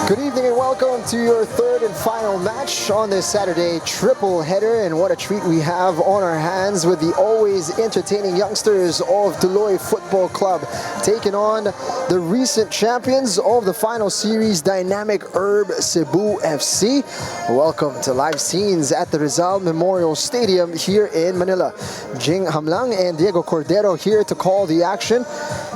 Good evening and welcome to your third and final match on this Saturday triple header, and what a treat we have on our hands with the always entertaining youngsters of Tuloy Football Club taking on the recent champions of the final series, Dynamic Herb Cebu FC. Welcome to live scenes at the Rizal Memorial Stadium here in Manila. Jing Hamlang and Diego Cordero here to call the action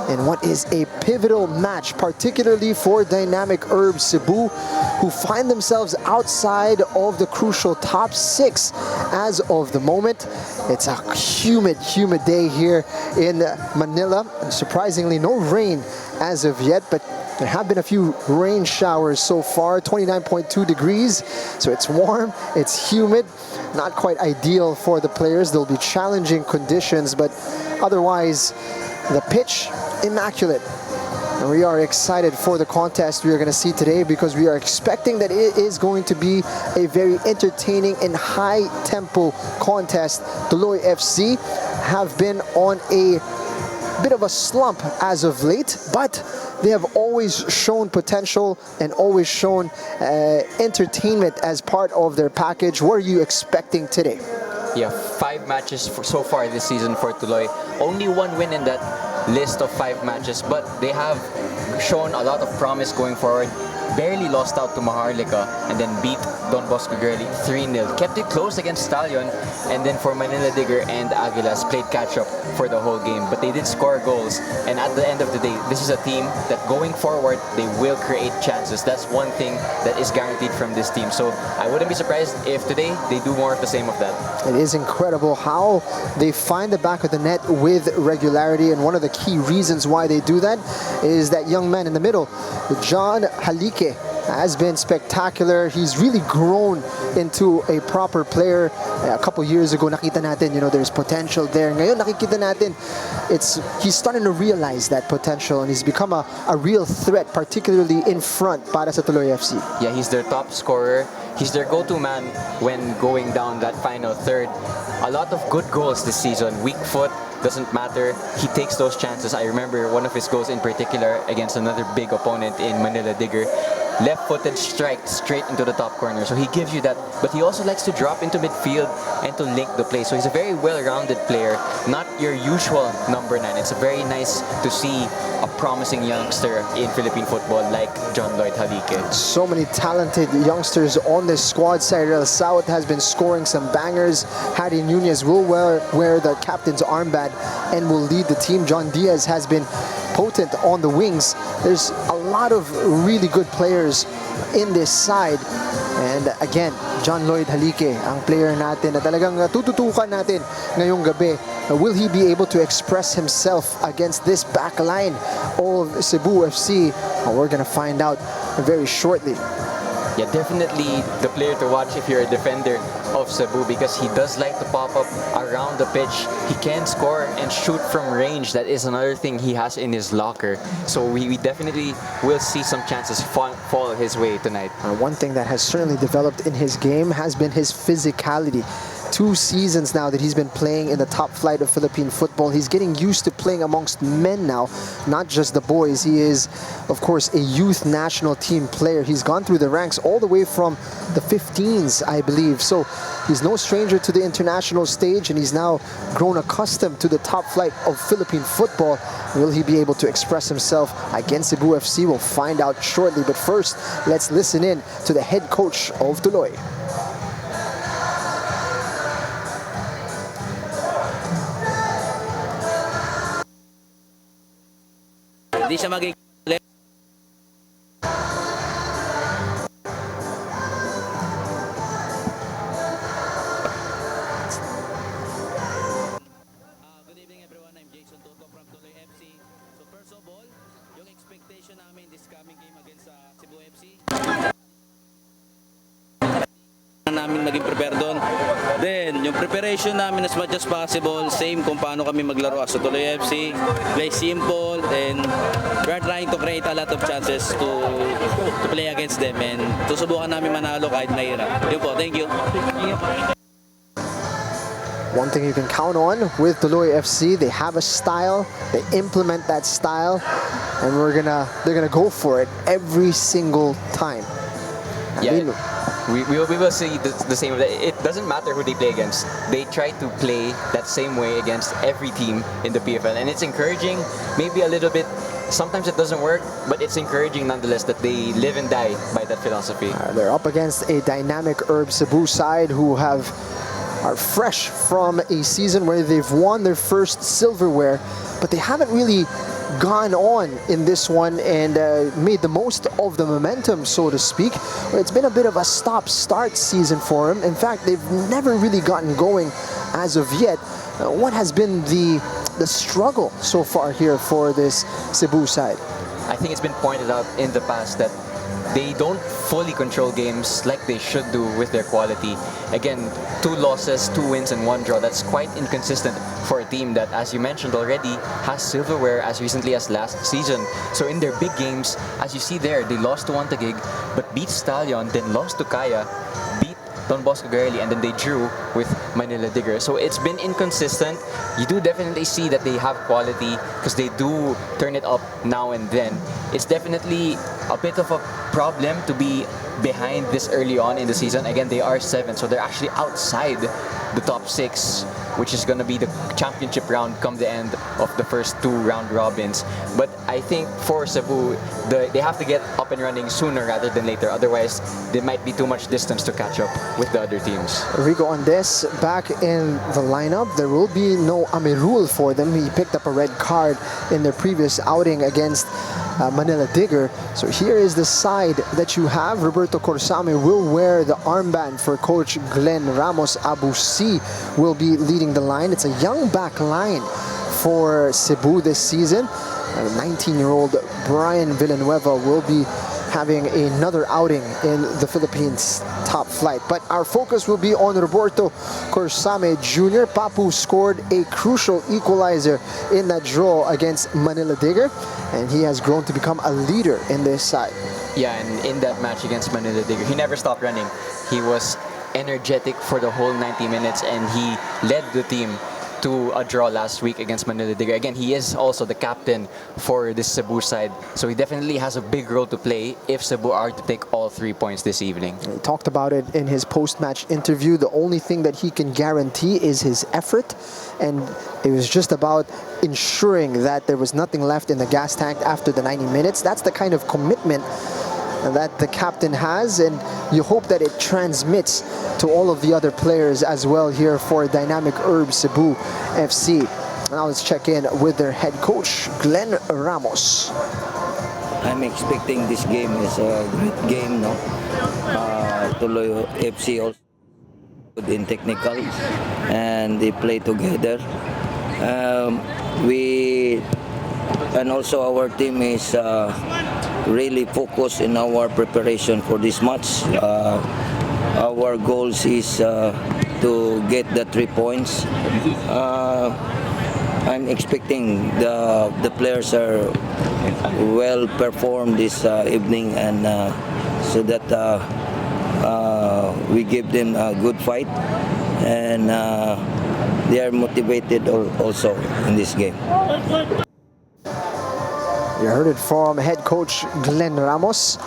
in what is a pivotal match, particularly for Dynamic Herb Cebu, who find themselves outside of the crucial top 6 as of the moment. It's a humid day here in Manila. Surprisingly, no rain as of yet, but there have been a few rain showers so far. 29.2 degrees, so it's warm, it's humid, not quite ideal for the players. There'll be challenging conditions, but otherwise the pitch immaculate. And we are excited for the contest we are going to see today, because we are expecting that it is going to be a very entertaining and high tempo contest. Tuloy FC have been on a bit of a slump as of late, but they have always shown potential and always shown entertainment as part of their package. What are you expecting today? Yeah, 5 matches so far this season for Tuloy. Only 1 win in that list of 5 matches, but they have shown a lot of promise going forward. Barely lost out to Maharlika and then beat Don Bosco Girlie 3-0. Kept it close against Stallion, and then for Manila Digger and Aguilas played catch-up for the whole game. But they did score goals, and at the end of the day, this is a team that going forward, they will create chances. That's one thing that is guaranteed from this team. So I wouldn't be surprised if today they do more of the same of that. It is incredible how they find the back of the net with regularity, and one of the key reasons why they do that is that young man in the middle, John Halike, has been spectacular. He's really grown into a proper player. A couple years ago, nakita natin, there's potential there. Ngayon, nakikita natin, he's starting to realize that potential, and he's become a real threat, particularly in front para sa Tuloy FC. Yeah, he's their top scorer. He's their go-to man when going down that final third. A lot of good goals this season. Weak foot, doesn't matter. He takes those chances. I remember one of his goals in particular against another big opponent in Manila Digger. Left-footed strike straight into the top corner. So he gives you that, but he also likes to drop into midfield and to link the play. So he's a very well-rounded player, not your usual number 9. It's very nice to see a promising youngster in Philippine football like John Lloyd Halike. So many talented youngsters on this squad. Cyril South has been scoring some bangers. Harry Nunez will wear the captain's armband and will lead the team. John Diaz has been potent on the wings. There's a lot of really good players in this side. And again, John Lloyd Halike, ang player natin na talagang tututukan natin ngayong gabi. Will he be able to express himself against this back line of Cebu FC? We're going to find out very shortly. Yeah, definitely the player to watch if you're a defender of Cebu, because he does like to pop up around the pitch. He can score and shoot from range. That is another thing he has in his locker. So we definitely will see some chances fall his way tonight. One thing that has certainly developed in his game has been his physicality. 2 seasons now that he's been playing in the top flight of Philippine football. He's getting used to playing amongst men now, not just the boys. He is, of course, a youth national team player. He's gone through the ranks all the way from the 15s, I believe. So he's no stranger to the international stage, and he's now grown accustomed to the top flight of Philippine football. Will he be able to express himself against Cebu FC? We'll find out shortly. But first, let's listen in to the head coach of Tuloy. Hindi siya magiging Good evening everyone, I'm Jason Toto from Tuloy FC. So first of all, yung expectation namin this coming game against Cebu FC, namin maging prepare doon. Then, yung preparation namin as much as possible, same kung paano kami maglaro as Tuloy FC. Play simple, and we are trying to create a lot of chances to play against them, and susubukan namin manalo kahit mahirap. Yun po, thank you. One thing you can count on with Tuloy FC, they have a style, they implement that style, and they're gonna go for it every single time. I Yeah, mean, we will see the same. It doesn't matter who they play against. They try to play that same way against every team in the PFL, and it's encouraging. Maybe a little bit. Sometimes it doesn't work, but it's encouraging nonetheless that they live and die by that philosophy. they're up against a dynamic Herb Cebu side who are fresh from a season where they've won their first silverware, but they haven't really gone on in this one and made the most of the momentum, so to speak. It's been a bit of a stop-start season for them. In fact, they've never really gotten going as of yet. What has been the struggle so far here for this Cebu side? I think it's been pointed out in the past that they don't fully control games like they should do with their quality. Again, 2 losses, 2 wins, and 1 draw. That's quite inconsistent for a team that, as you mentioned already, has silverware as recently as last season. So in their big games, as you see there, they lost to Taguig, but beat Stallion, then lost to Kaya, beat Don Bosco Garely, and then they drew with Manila Digger. So it's been inconsistent. You do definitely see that they have quality because they do turn it up now and then. It's definitely a bit of a problem to be behind this early on in the season. Again, they are 7, so they're actually outside the top 6, which is going to be the championship round come the end of the first 2 round robins. But I think for Cebu, they have to get up and running sooner rather than later. Otherwise, there might be too much distance to catch up with the other teams. Rico Andes back in the lineup. There will be no Amirul for them. He picked up a red card in their previous outing against Manila Digger. So here is the side that you have. Roberto Corsame will wear the armband for Coach Glenn Ramos. Abu C will be leading the line. It's a young back line for Cebu this season. 19-year-old Brian Villanueva will be having another outing in the Philippines top flight. But our focus will be on Roberto Corsame Jr. Papu scored a crucial equalizer in that draw against Manila Digger, and he has grown to become a leader in this side. Yeah, and in that match against Manila Digger, he never stopped running. He was energetic for the whole 90 minutes, and he led the team to a draw last week against Manila Digger. Again, he is also the captain for this Cebu side, so he definitely has a big role to play if Cebu are to take all 3 points this evening. He talked about it in his post-match interview. The only thing that he can guarantee is his effort, and it was just about ensuring that there was nothing left in the gas tank after the 90 minutes. That's the kind of commitment that the captain has, and you hope that it transmits to all of the other players as well here for dynamic Herb Cebu FC. Now let's check in with their head coach, Glenn Ramos. I'm expecting this game is a great game, no? Tuloy FC also good in technical, and they play together. And also our team is really focused in our preparation for this match. Our goals is to get the 3 points. I'm expecting the players are well performed this evening, and so that we give them a good fight, and they are motivated also in this game. You heard it from head coach Glenn Ramos.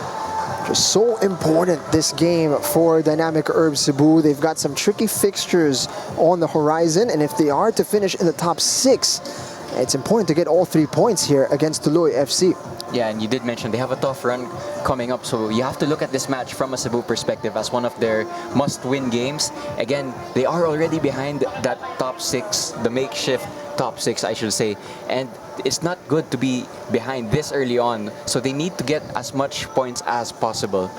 Just so important this game for dynamic Herb Cebu. They've got some tricky fixtures on the horizon, and if they are to finish in the top 6, it's important to get all 3 points here against Tuloy FC. Yeah, and you did mention they have a tough run coming up, so you have to look at this match from a Cebu perspective as one of their must-win games. Again, they are already behind that top 6, the makeshift top 6, I should say, and it's not good to be behind this early on, so they need to get as much points as possible.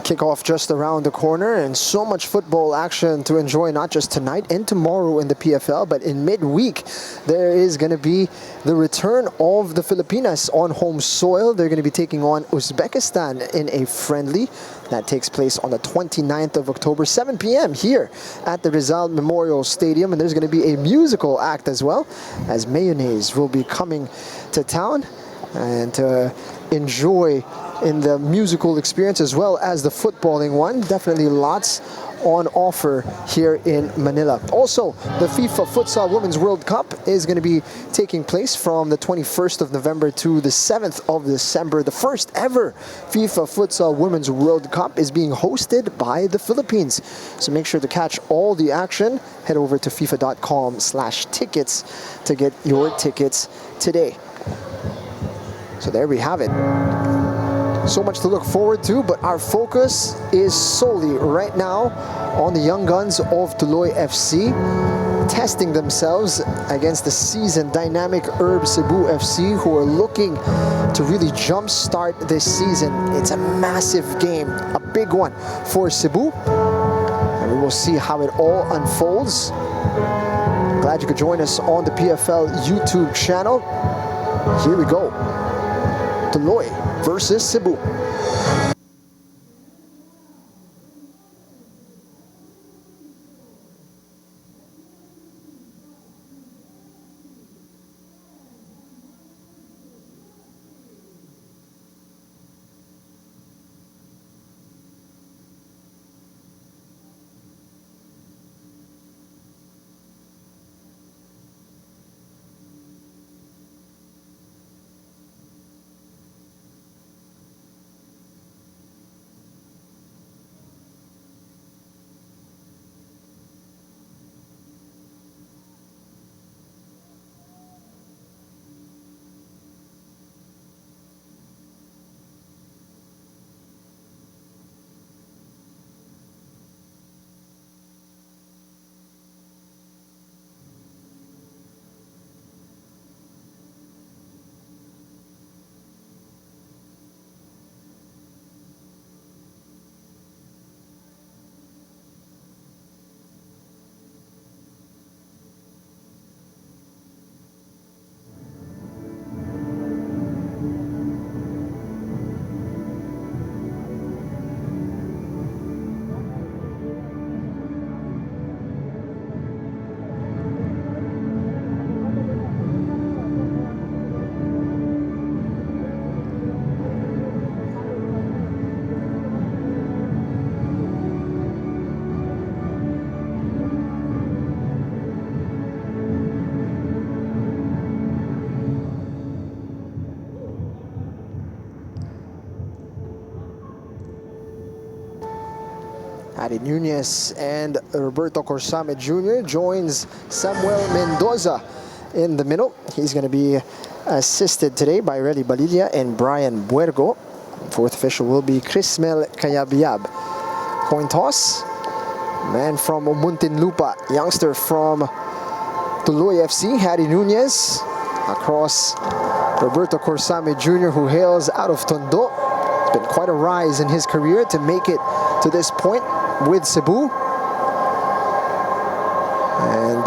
Kickoff just around the corner, and so much football action to enjoy, not just tonight and tomorrow in the PFL, but in midweek there is going to be the return of the Filipinas on home soil. They're going to be taking on Uzbekistan in a friendly that takes place on the 29th of October, 7 p.m. here at the Rizal Memorial Stadium, and there's going to be a musical act as well, as Mayonnaise will be coming to town and to enjoy in the musical experience as well as the footballing one. Definitely lots on offer here in Manila. Also, the FIFA Futsal Women's World Cup is going to be taking place from the 21st of November to the 7th of December. The first ever FIFA Futsal Women's World Cup is being hosted by the Philippines. So make sure to catch all the action. Head over to fifa.com/tickets to get your tickets today. So there we have it. So much to look forward to, but our focus is solely right now on the young guns of Tuloy FC, testing themselves against the seasoned dynamic Cebu FC, who are looking to really jumpstart this season. It's a massive game, a big one for Cebu, and we will see how it all unfolds. Glad you could join us on the PFL YouTube channel. Here we go. Tuloy versus Cebu. Adi Nunez and Roberto Corsame Jr. joins Samuel Mendoza in the middle. He's going to be assisted today by Relly Balilla and Brian Buergo. Fourth official will be Crismel Cayabyab. Coin toss. Man from Muntinlupa, youngster from Tuloy FC, Adi Nunez, across Roberto Corsame Jr., who hails out of Tondo. It's been quite a rise in his career to make it to this point with Cebu. And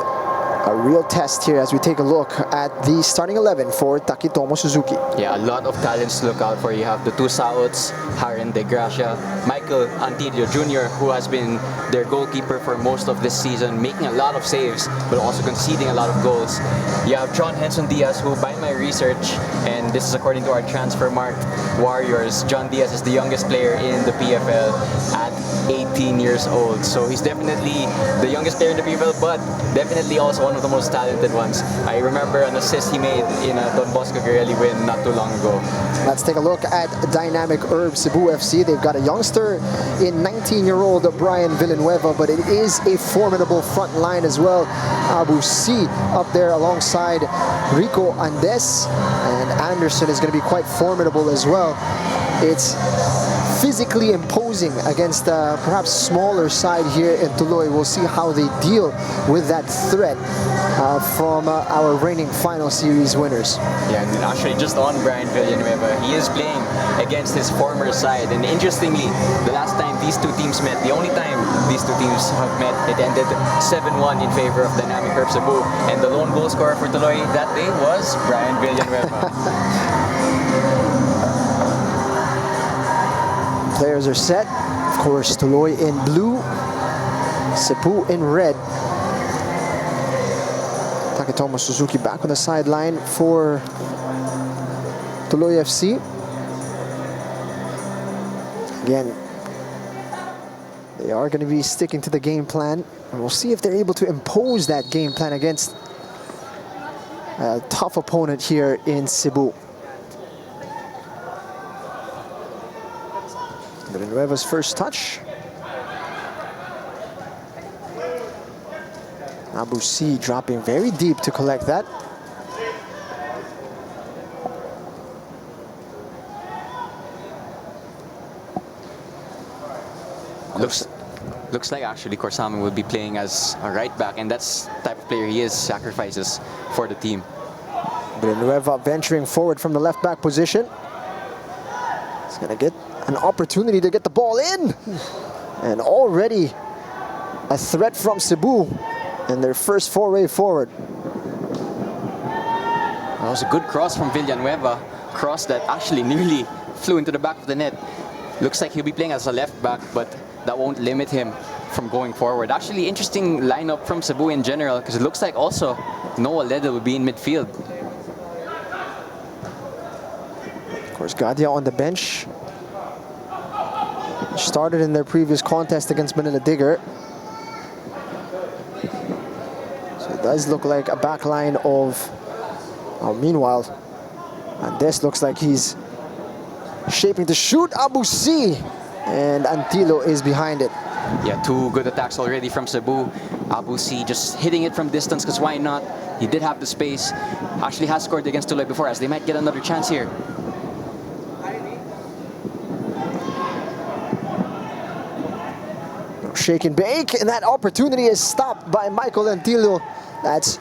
a real test here as we take a look at the starting 11 for Takitomo Suzuki. Yeah, a lot of talents to look out for. You have the two Saots, Haren De Gracia, Michael Antillo Jr., who has been their goalkeeper for most of this season, making a lot of saves, but also conceding a lot of goals. You have John Henson Diaz, who by my research, and this is according to our transfer marked Warriors, John Diaz is the youngest player in the PFL at 18 years old. So he's definitely the youngest player in the PFL, but definitely also one of the most talented ones. I remember an assist he made in a Don Bosco Guerrelli win not too long ago. Let's take a look at dynamic Cebu FC. They've got a youngster in 19-year-old Brian Villanueva, but it is a formidable front line as well. Abu C up there alongside Rico Andes, and Anderson is going to be quite formidable as well. It's physically imposing against perhaps smaller side here in Tuloy. We'll see how they deal with that threat from our reigning final series winners. Yeah, and actually just on Brian Villanueva, he is playing against his former side. And interestingly, the last time these two teams met, the only time these two teams have met, it ended 7-1 in favor of Dynamic Cebu. And the lone goal scorer for Tuloy that day was Brian Villanueva. Players are set. Of course, Tuloy in blue, Cebu in red. Takitomo Suzuki back on the sideline for Tuloy FC. Again, They are going to be sticking to the game plan. And we'll see if they're able to impose that game plan against a tough opponent here in Cebu. Villanueva's first touch. Abu C dropping very deep to collect that. Looks like actually Korsamin will be playing as a right back, and that's the type of player he is, sacrifices for the team. Villanueva venturing forward from the left back position. He's going to get an opportunity to get the ball in. And already a threat from Cebu in their first foray forward. That was a good cross from Villanueva. Cross that actually nearly flew into the back of the net. Looks like he'll be playing as a left back, but that won't limit him from going forward. Actually, interesting lineup from Cebu in general, because it looks like also Noah Leda will be in midfield. Of course, Gadia on the bench. Started in their previous contest against Manila Digger. So it does look like a back line of... meanwhile, Andes looks like he's shaping to shoot. Abu C, and Antilo is behind it. Yeah, two good attacks already from Cebu. Abu C just hitting it from distance, because why not? He did have the space. Actually has scored against Tuloy before, as they might get another chance here. Shake and bake, and that opportunity is stopped by Michael Antilo. That's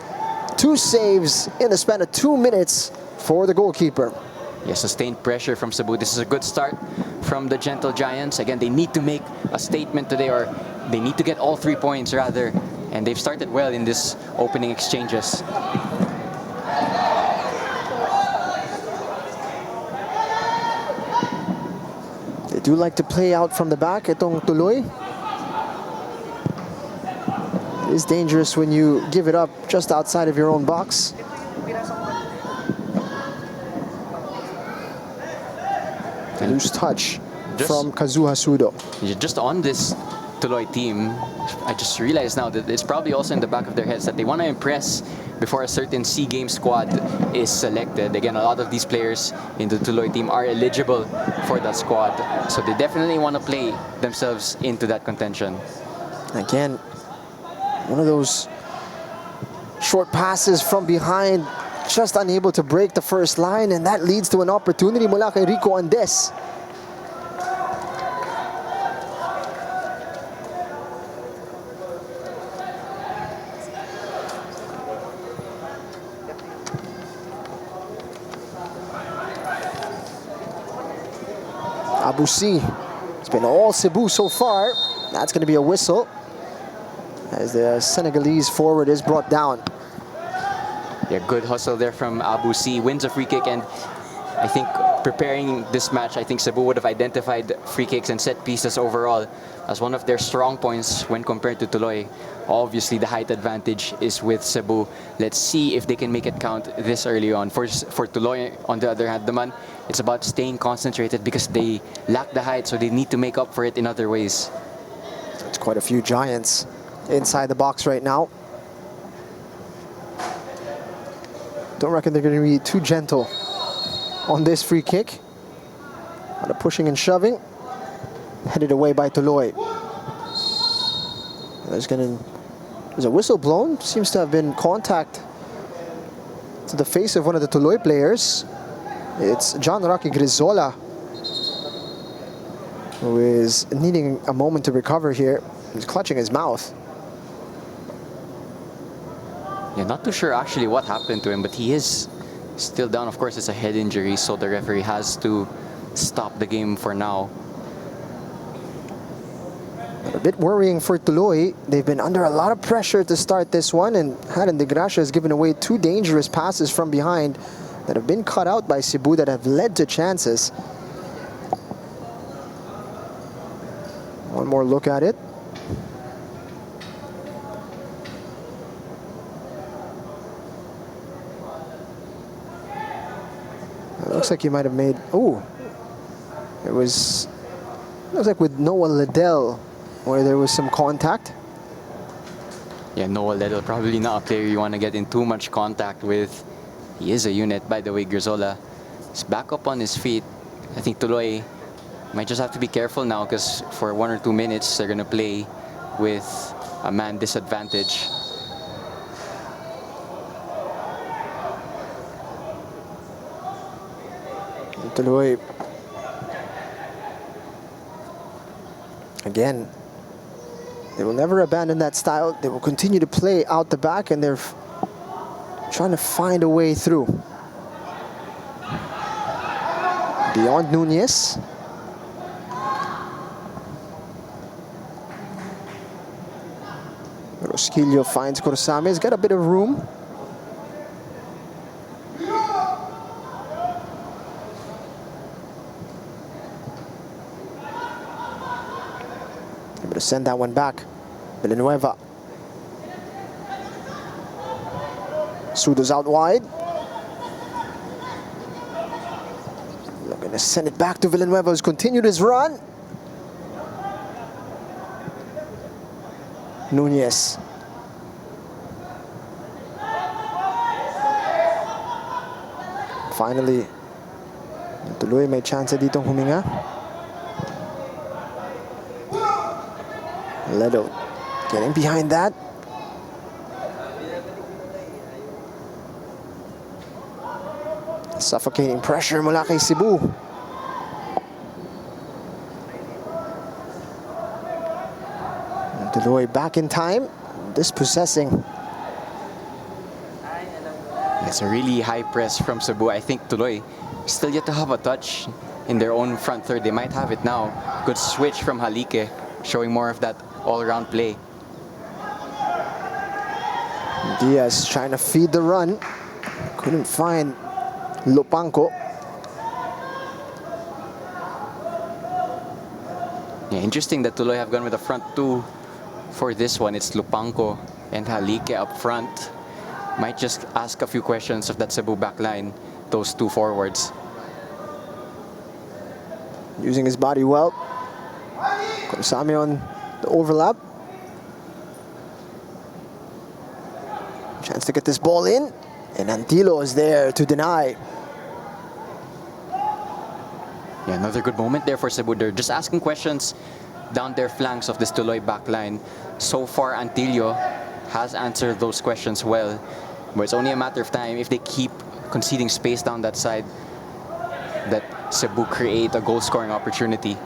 2 saves in the span of 2 minutes for the goalkeeper. Yeah, sustained pressure from Cebu. This is a good start from the Gentle Giants. Again, they need to make a statement today, or they need to get all 3 points rather. And they've started well in this opening exchanges. They do like to play out from the back, itong Tuloy. It is dangerous when you give it up just outside of your own box. Loose touch from Kazuha Sudo. Just on this Tuloy team, I just realized now that it's probably also in the back of their heads that they want to impress before a certain SEA Games squad is selected. Again, a lot of these players in the Tuloy team are eligible for that squad. So they definitely want to play themselves into that contention. Again, one of those short passes from behind, just unable to break the first line, and that leads to an opportunity mula kay Rico Andes. Abu C. It's been all Cebu so far. That's going to be a whistle as the Senegalese forward is brought down. Yeah, good hustle there from Abu C. Wins a free kick, and I think preparing this match, I think Cebu would have identified free kicks and set pieces overall as one of their strong points when compared to Tuloy. Obviously, the height advantage is with Cebu. Let's see if they can make it count this early on. For Tuloy, on the other hand, naman, it's about staying concentrated because they lack the height, so they need to make up for it in other ways. It's quite a few giants inside the box right now. Don't reckon they're going to be too gentle on this free kick. A lot of pushing and shoving. Headed away by Tuloy. There's a whistle blown. Seems to have been contact to the face of one of the Tuloy players. It's John Rocky Grizola, who is needing a moment to recover here. He's clutching his mouth. Yeah, not too sure actually what happened to him, but he is still down. Of course, it's a head injury, so the referee has to stop the game for now. A bit worrying for Tuloy. They've been under a lot of pressure to start this one, and Hanan de Gracia has given away 2 dangerous passes from behind that have been cut out by Cebu that have led to chances. One more look at it. It looks like he might have made... Ooh. It was... Looks like with Noah Liddell where there was some contact. Yeah, Noel Little, probably not a player you want to get in too much contact with. He is a unit, by the way. Grizola is back up on his feet. I think Tuloy might just have to be careful now because for 1 or 2 minutes they're going to play with a man disadvantage. Tuloy. Again, they will never abandon that style. They will continue to play out the back, and they're trying to find a way through. Beyond Nunez. Rosquillo finds Corsame. He's got a bit of room. Able to send that one back. Villanueva. Sudo's out wide. They're going to send it back to Villanueva, who's continued his run. Nunez. Finally, Tuloy may chance ditong huminga. Ledo getting behind that. Suffocating pressure mula kay Cebu. And Tuloy back in time, dispossessing. It's a really high press from Cebu. I think Tuloy still yet to have a touch in their own front third. They might have it now. Good switch from Halike, showing more of that all-around play. Diaz trying to feed the run. Couldn't find Lopanco. Yeah, interesting that Tuloy have gone with the front two for this one. It's Lopanco and Halike up front. Might just ask a few questions of that Cebu backline, those two forwards. Using his body well. Corsame on the overlap. Chance to get this ball in. And Antilo is there to deny. Yeah, another good moment there for Cebu. They're just asking questions down their flanks of this Tuloy backline. So far, Antillo has answered those questions well. But it's only a matter of time if they keep conceding space down that side that Cebu create a goal-scoring opportunity.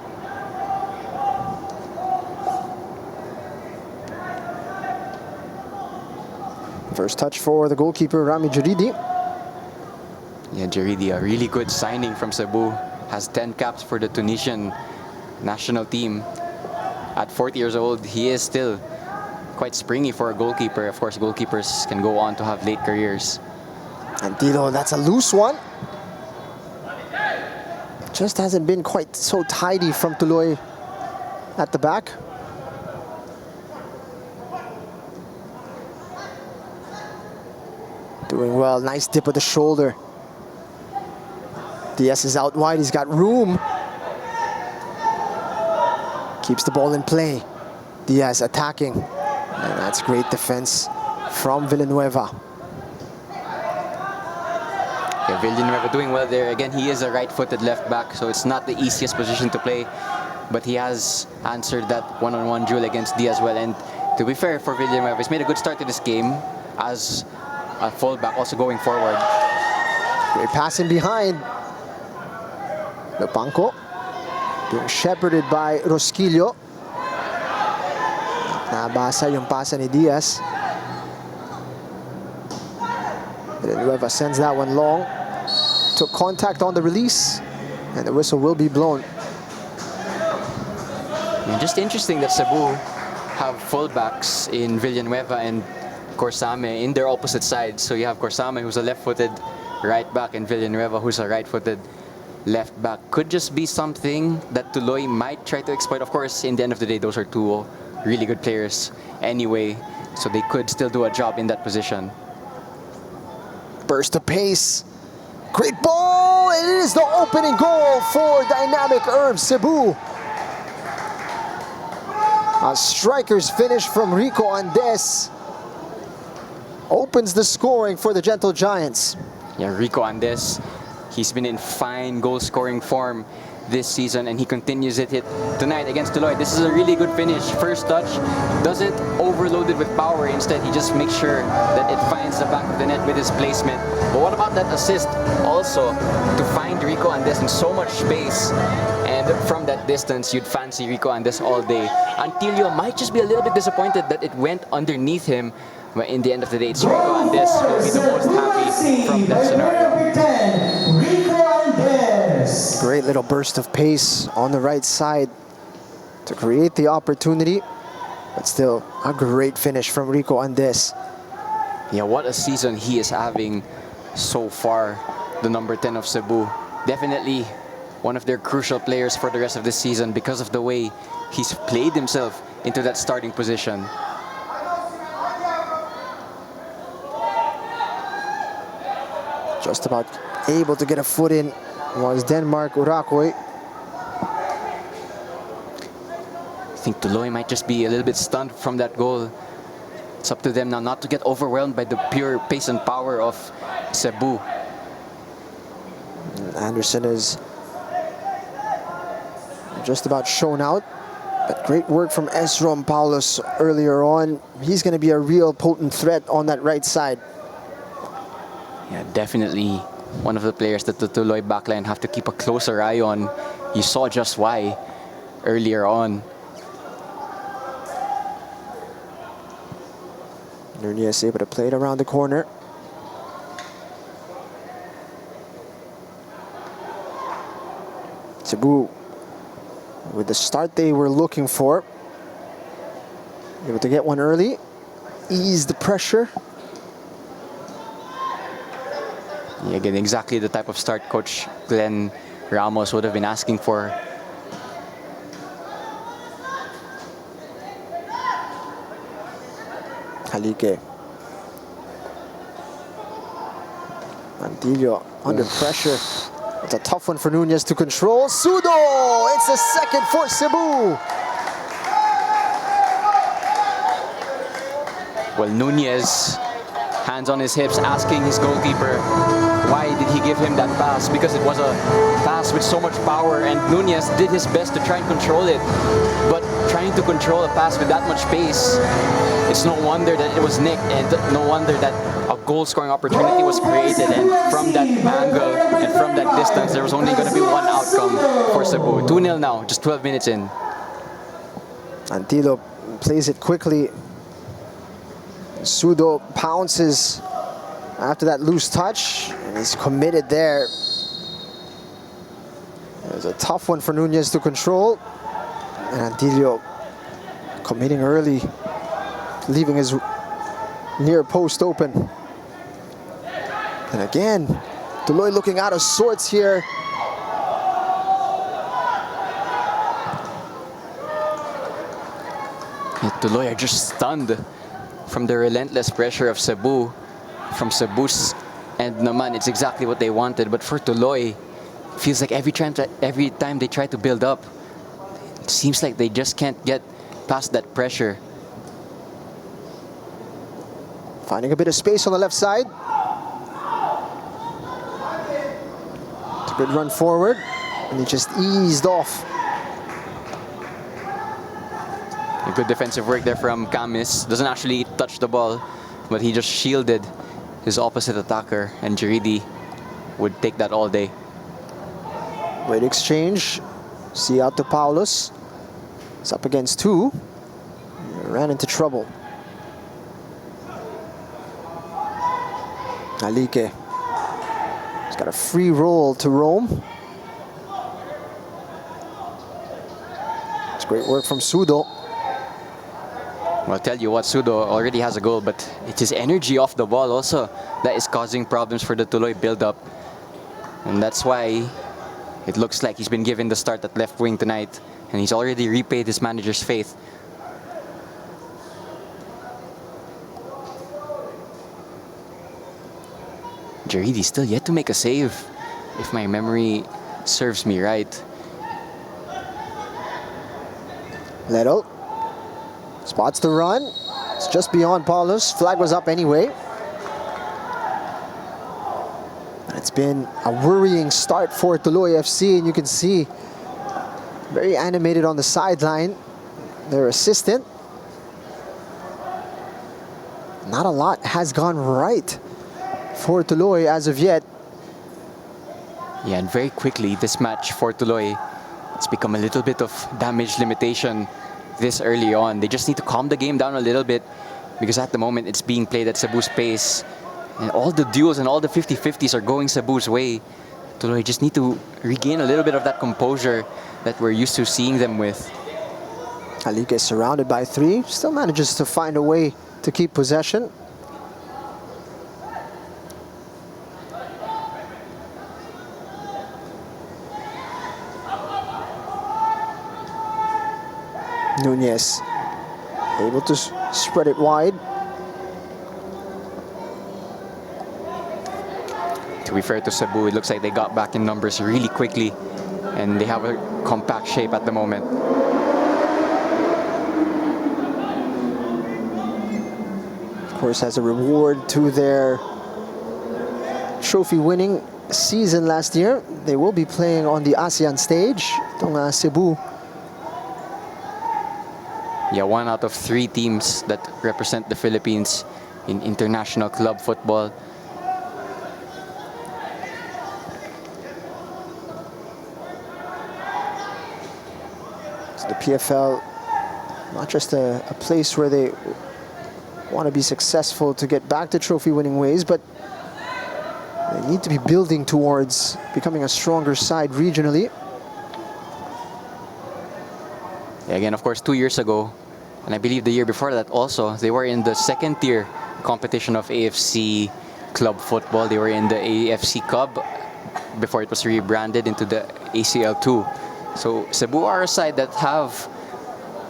First touch for the goalkeeper, Rami Jaridi. Yeah, Jaridi, a really good signing from Cebu. Has 10 caps for the Tunisian national team. At 40 years old, he is still quite springy for a goalkeeper. Of course, goalkeepers can go on to have late careers. Antilo, that's a loose one. Just hasn't been quite so tidy from Tuloy at the back. Doing well, nice dip of the shoulder. Diaz is out wide, he's got room. Keeps the ball in play. Diaz attacking. And that's great defense from Villanueva. Yeah, Villanueva doing well there. Again, he is a right-footed left back, so it's not the easiest position to play. But he has answered that one-on-one duel against Diaz well. And to be fair for Villanueva, he's made a good start to this game as a fullback, also going forward. Great passing behind. Lopanco being shepherded by Rosquillo. Nabasa yung pasa ni Diaz. Villanueva sends that one long. Took contact on the release, and the whistle will be blown. And just interesting that Cebu have fullbacks in Villanueva and Corsame in their opposite sides. So you have Corsame, who's a left-footed right back, and Villanueva, who's a right-footed left back. Could just be something that Tuloy might try to exploit. Of course, in the end of the day, those are two really good players anyway, so they could still do a job in that position. Burst of pace. Great ball! It is the opening goal for Dynamic Herbs Cebu. A striker's finish from Rico Andes opens the scoring for the Gentle Giants. Yeah, Rico Andes, he's been in fine goal-scoring form this season, and he continues it tonight against Tuloy. This is a really good finish. First touch, doesn't overload it with power. Instead, he just makes sure that it finds the back of the net with his placement. But what about that assist also to find Rico Andes in so much space? And from that distance, you'd fancy Rico Andes all day. Antilio might just be a little bit disappointed that it went underneath him. But in the end of the day, it's Rico Andes who will be the most happy from that scenario. Great little burst of pace on the right side to create the opportunity. But still, a great finish from Rico Andes. Yeah, what a season he is having so far, the number 10 of Cebu. Definitely one of their crucial players for the rest of the season because of the way he's played himself into that starting position. Just about able to get a foot in was Denmark Urakoy. I think Tuloy might just be a little bit stunned from that goal. It's up to them now not to get overwhelmed by the pure pace and power of Cebu. Anderson is just about shown out. But great work from Esrom Paulus earlier on. He's going to be a real potent threat on that right side. Yeah, definitely one of the players that the Tuloy backline have to keep a closer eye on. You saw just why earlier on. Nunez able to play it around the corner. Cebu, with the start they were looking for, able to get one early, ease the pressure. Yeah, again, exactly the type of start Coach Glenn Ramos would have been asking for. Halike. Antilio under pressure. It's a tough one for Nunez to control. Sudo! It's the second for Cebu. Well, Nunez, hands on his hips, asking his goalkeeper, why did he give him that pass? Because it was a pass with so much power, and Nunez did his best to try and control it. But trying to control a pass with that much pace, it's no wonder that it was nicked, and no wonder that a goal-scoring opportunity was created. And from that angle and from that distance, there was only going to be one outcome for Cebu. 2-0 now, just 12 minutes in. Antilio plays it quickly. Sudo pounces after that loose touch, and he's committed there. It was a tough one for Nunez to control, and Antilio committing early, leaving his near post open. And again, Tuloy looking out of sorts here. Tuloy are just stunned from the relentless pressure of Cebu. From Cebu's end naman, it's exactly what they wanted. But for Tuloy, it feels like every time they try to build up, it seems like they just can't get past that pressure. Finding a bit of space on the left side. It's a good run forward, and he just eased off. A good defensive work there from Camis. Doesn't actually touch the ball, but he just shielded his opposite attacker, and Jaridi would take that all day. Great exchange. See out to Paulus. He's up against two. He ran into trouble. Halike. He's got a free roll to roam. It's great work from Sudo. Well, I'll tell you what, Sudo already has a goal, but it's his energy off the ball also that is causing problems for the Tuloy build-up. And that's why it looks like he's been given the start at left wing tonight, and he's already repaid his manager's faith. Jaridi still yet to make a save, if my memory serves me right. Leto. Spots the run. It's just beyond Paulus. Flag was up anyway. It's been a worrying start for Tuloy FC, and you can see very animated on the sideline. Their assistant. Not a lot has gone right for Tuloy as of yet. Yeah, and very quickly, this match for Tuloy, it's become a little bit of damage limitation this early on. They just need to calm the game down a little bit, because at the moment it's being played at Cebu's pace. And all the duels and all the 50-50s are going Cebu's way. Tuloy just need to regain a little bit of that composure that we're used to seeing them with. Halike is surrounded by three. Still manages to find a way to keep possession. Nunez able to spread it wide. To be fair to Cebu, it looks like they got back in numbers really quickly, and they have a compact shape at the moment. Of course, as a reward to their trophy-winning season last year, they will be playing on the ASEAN stage. Itong Cebu. Yeah, 1 out of 3 teams that represent the Philippines in international club football. So the PFL, not just a place where they want to be successful to get back to trophy-winning ways, but they need to be building towards becoming a stronger side regionally. Yeah, again, of course, 2 years ago, and I believe the year before that also, they were in the second tier competition of AFC club football. They were in the AFC Cup before it was rebranded into the ACL2. So Cebu are a side that have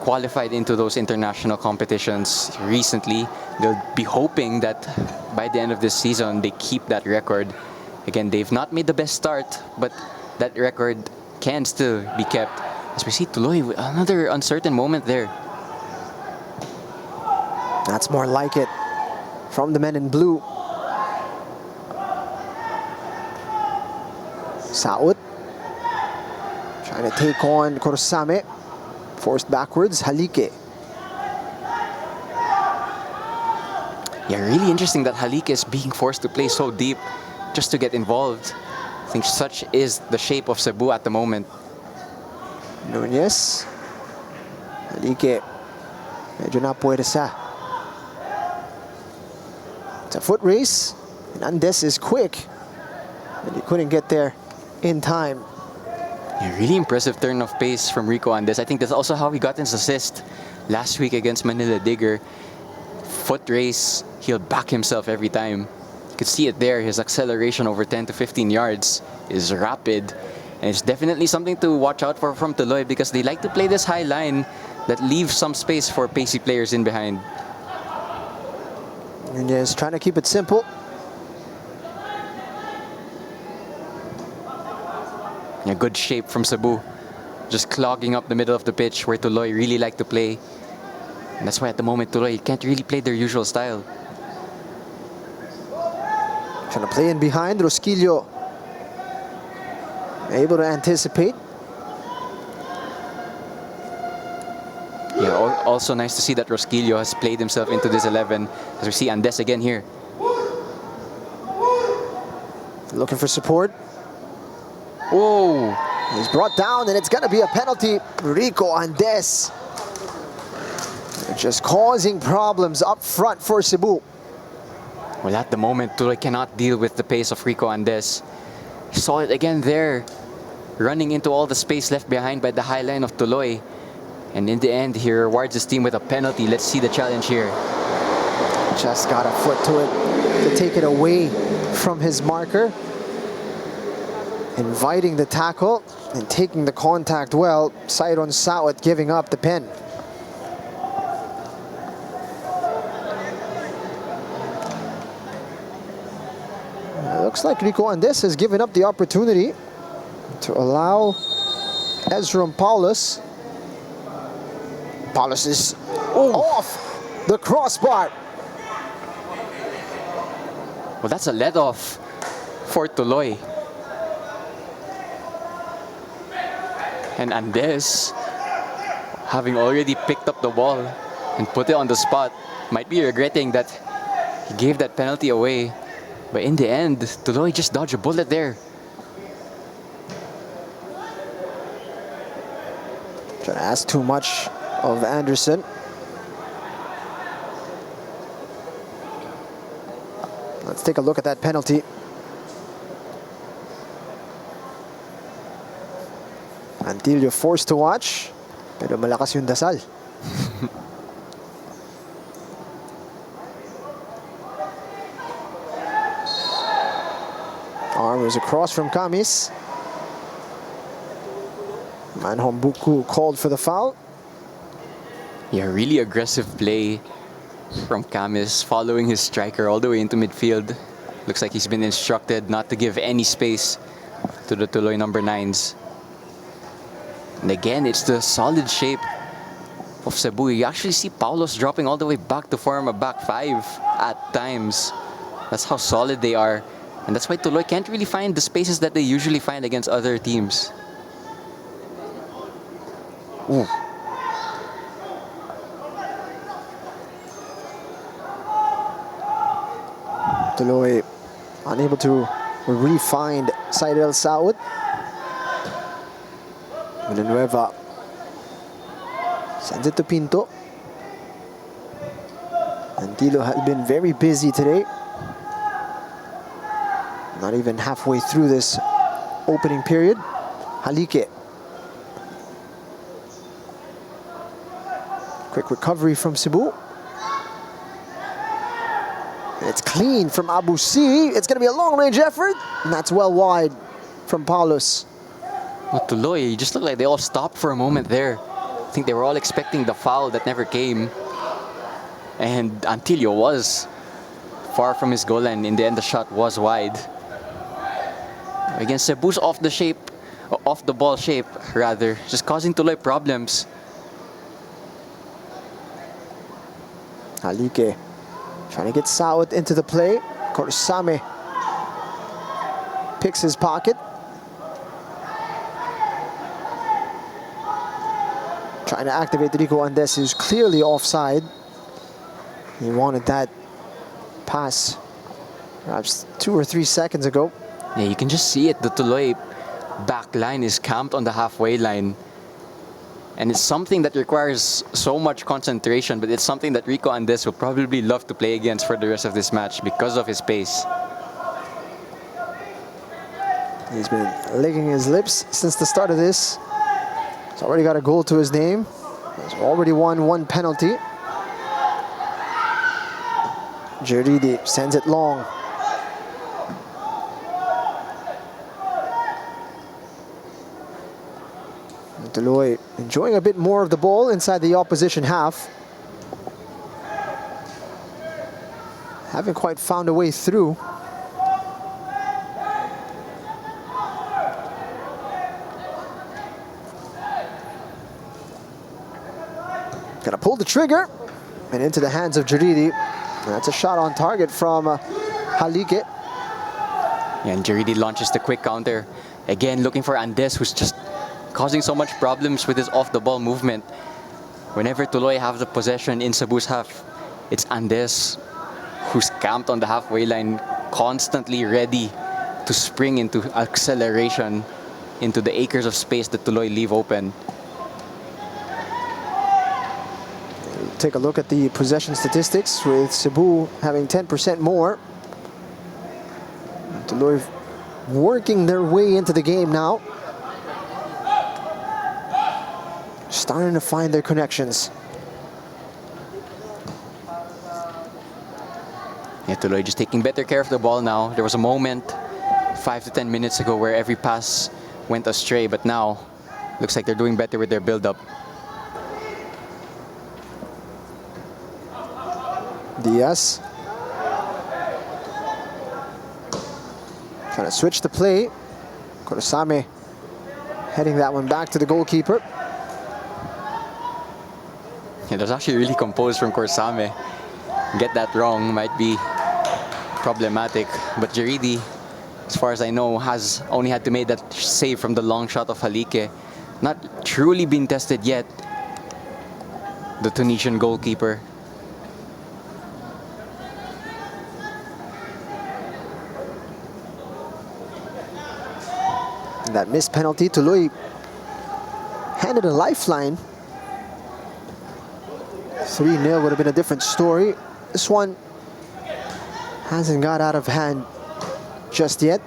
qualified into those international competitions recently. They'll be hoping that by the end of this season, they keep that record. Again, they've not made the best start, but that record can still be kept. As we see Tuloy, another uncertain moment there. That's more like it from the men in blue. Saud trying to take on Korsame. Forced backwards, Halike. Yeah, really interesting that Halike is being forced to play so deep just to get involved. I think such is the shape of Cebu at the moment. Nunez. Halike. Medyo na puwersa. It's a foot race. And Andes is quick. And he couldn't get there in time. Yeah, really impressive turn of pace from Rico Andes. I think that's also how he got his assist last week against Manila Digger. Foot race, he'll back himself every time. You could see it there. His acceleration over 10 to 15 yards is rapid. And it's definitely something to watch out for from Tuloy, because they like to play this high line that leaves some space for pacey players in behind. Nunez trying to keep it simple. Yeah, good shape from Cebu. Just clogging up the middle of the pitch where Tuloy really like to play. And that's why at the moment Tuloy can't really play their usual style. Trying to play in behind. Rosquillo able to anticipate. Yeah, also nice to see that Rosquillo has played himself into this 11. As we see Andes again here. Looking for support. Whoa! He's brought down, and it's going to be a penalty. Rico Andes just causing problems up front for Cebu. Well, at the moment, Tuloy cannot deal with the pace of Rico Andes. He saw it again there, running into all the space left behind by the high line of Tuloy. And in the end, he rewards his team with a penalty. Let's see the challenge here. Just got a foot to it to take it away from his marker. Inviting the tackle and taking the contact well. Sairon Sawat giving up the pen. Looks like Rico Andes has given up the opportunity to allow Ezram Paulus Palos is off the crossbar. Well, that's a let-off for Tuloy. And Andes, having already picked up the ball and put it on the spot, might be regretting that he gave that penalty away. But in the end, Tuloy just dodged a bullet there. Trying to ask too much of Anderson. Let's take a look at that penalty. Until you're forced to watch, pero malakas yung dasal. Arm was across from Kamis. Manhom Buku called for the foul. Yeah, really aggressive play from Kamis, following his striker all the way into midfield. Looks like he's been instructed not to give any space to the Tuloy number 9s. And again, it's the solid shape of Cebu. You actually see Paulos dropping all the way back to form a back 5 at times. That's how solid they are. And that's why Tuloy can't really find the spaces that they usually find against other teams. Ooh. Tuloy unable to re-find Cyril Saud. Villanueva sends it to Pinto. Antilo has been very busy today. Not even halfway through this opening period. Halike. Quick recovery from Cebu. And it's clean from Abu C. It's going to be a long-range effort. And that's well wide from Paulos. Well, Tuloy, just looked like they all stopped for a moment there. I think they were all expecting the foul that never came. And Antilio was far from his goal, and in the end the shot was wide. Again, Cebu's off the ball shape rather, just causing Tuloy problems. Halike trying to get Saud into the play. Korsame picks his pocket. Trying to activate Rico Andes, who's clearly offside. He wanted that pass perhaps 2 or 3 seconds ago. Yeah, you can just see it. The Tuloy back line is camped on the halfway line. And it's something that requires so much concentration, but it's something that Rico Andes will probably love to play against for the rest of this match because of his pace. He's been licking his lips since the start of this. He's already got a goal to his name. He's already won 1 penalty. Jeridi sends it long. Tuloy enjoying a bit more of the ball inside the opposition half. Haven't quite found a way through. Gonna pull the trigger and into the hands of Jeridi. That's a shot on target from Halike. Yeah, and Jeridi launches the quick counter. Again, looking for Andes, who's just causing so much problems with his off-the-ball movement. Whenever Tuloy have the possession in Cebu's half, it's Andes who's camped on the halfway line, constantly ready to spring into acceleration into the acres of space that Tuloy leave open. Take a look at the possession statistics, with Cebu having 10% more. Tuloy working their way into the game now. Starting to find their connections. Yeah, Tuloy just taking better care of the ball now. There was a moment 5 to 10 minutes ago where every pass went astray, but now looks like they're doing better with their build-up. Diaz trying to switch the play. Korsame heading that one back to the goalkeeper. Yeah, that's actually really composed from Corsame. Get that wrong might be problematic. But Jaridi, as far as I know, has only had to make that save from the long shot of Halike. Not truly been tested yet, the Tunisian goalkeeper. That missed penalty, Tuloy handed a lifeline. 3-0 would have been a different story. This one hasn't got out of hand just yet.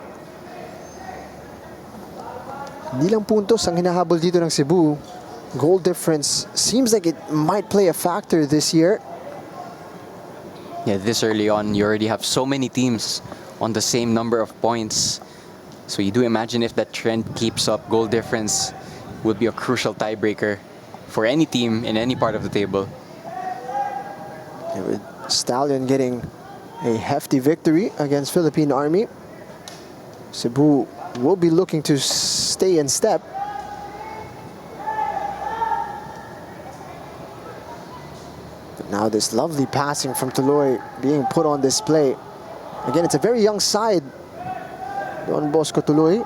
Hindi lang puntos ang hinahabol dito ng Cebu. Goal difference seems like it might play a factor this year. Yeah, this early on, you already have so many teams on the same number of points. So you do imagine if that trend keeps up, goal difference would be a crucial tiebreaker for any team in any part of the table. Yeah, with Stallion getting a hefty victory against Philippine Army, Cebu will be looking to stay in step. But now this lovely passing from Tuloy being put on display. Again, it's a very young side. Don Bosco Tuloy.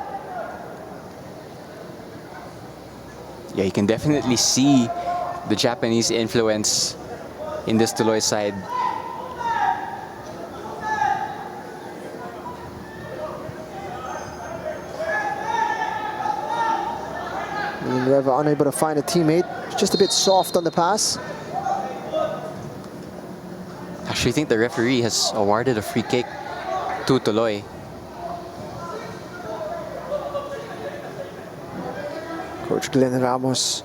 Yeah, you can definitely see the Japanese influence in this Tuloy side. Villanueva unable to find a teammate. Just a bit soft on the pass. I actually think the referee has awarded a free kick to Tuloy. Coach Glenn Ramos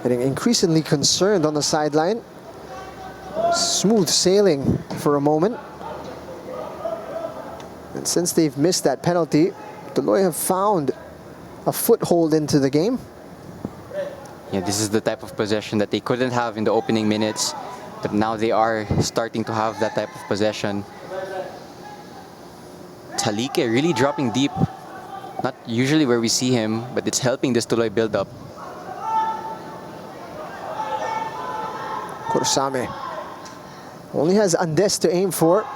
getting increasingly concerned on the sideline. Smooth sailing for a moment. And since they've missed that penalty, Tuloy have found a foothold into the game. Yeah, this is the type of possession that they couldn't have in the opening minutes, but now they are starting to have that type of possession. Halike really dropping deep. Not usually where we see him, but it's helping this Tuloy build up. Corsame only has Andes to aim for.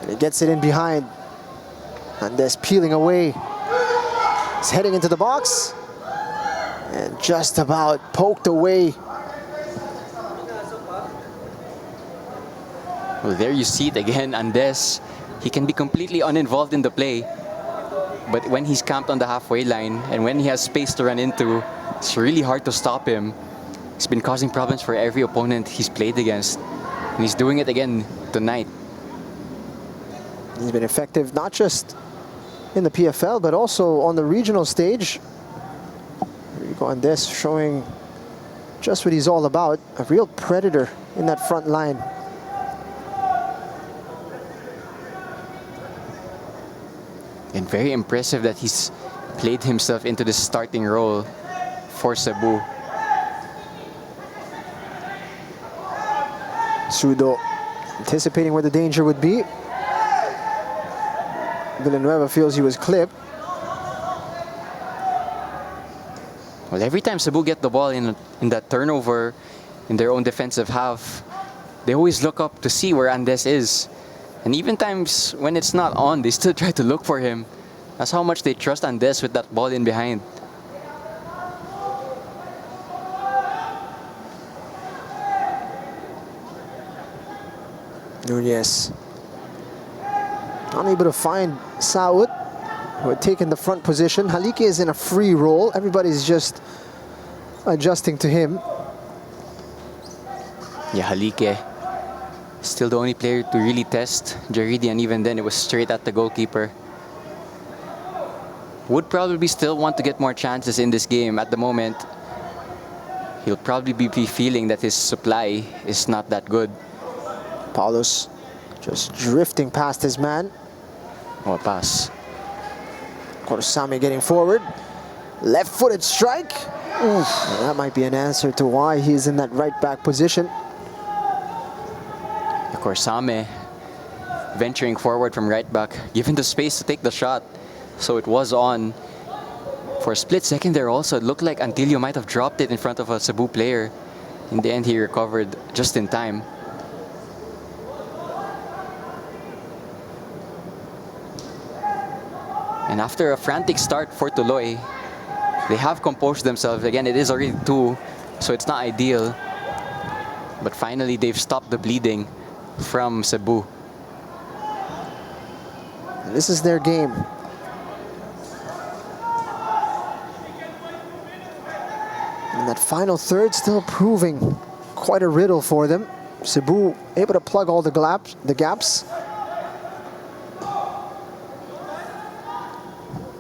And he gets it in behind. Andes peeling away. He's heading into the box. And just about poked away. Well, there you see it again, Andes. He can be completely uninvolved in the play. But when he's camped on the halfway line and when he has space to run into, it's really hard to stop him. He's been causing problems for every opponent he's played against. And he's doing it again tonight. He's been effective not just in the PFL, but also on the regional stage. Rico Andes showing just what he's all about. A real predator in that front line. And very impressive that he's played himself into the starting role for Cebu. Sudo anticipating where the danger would be. Villanueva feels he was clipped. Well, every time Cebu get the ball in that turnover in their own defensive half, they always look up to see where Andes is. And even times when it's not on, they still try to look for him. That's how much they trust Andes with that ball in behind. Nunez unable to find Saud, who had taken the front position. Halike is in a free role. Everybody's just adjusting to him. Yeah, Halike, still the only player to really test Jaridi, and even then it was straight at the goalkeeper. Would probably still want to get more chances in this game. At the moment, he'll probably be feeling that his supply is not that good. Paulos just drifting past his man. Oh, a pass. Corsame getting forward. Left-footed strike. Oof, that might be an answer to why he's in that right back position. Corsame venturing forward from right back, given the space to take the shot. So it was on. For a split second there also, it looked like Antilio might have dropped it in front of a Cebu player. In the end, he recovered just in time. And after a frantic start for Tuloy, they have composed themselves. Again, it is already 2, so it's not ideal. But finally, they've stopped the bleeding from Cebu. This is their game. And that final third still proving quite a riddle for them. Cebu able to plug all the gaps.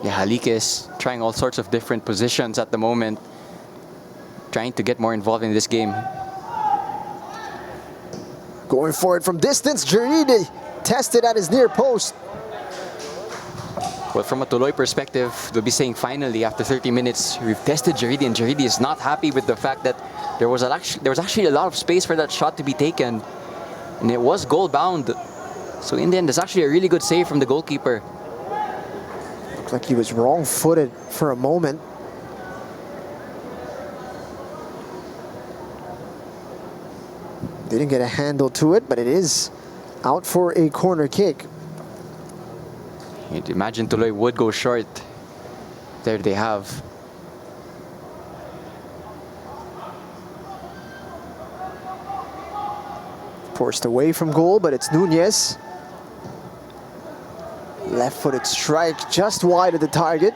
Yeah, Halik is trying all sorts of different positions at the moment, trying to get more involved in this game. Going for it from distance, Jaridi tested at his near post. Well, from a Tuloy perspective, they'll be saying finally, after 30 minutes, we've tested Jaridi, and Jaridi is not happy with the fact that there was actually a lot of space for that shot to be taken, and it was goal bound. So in the end, it's actually a really good save from the goalkeeper. Looked like he was wrong-footed for a moment. Didn't get a handle to it, but it is out for a corner kick. You'd imagine Tuloy would go short. There they have. Forced away from goal, but it's Nunez. Left-footed strike just wide of the target.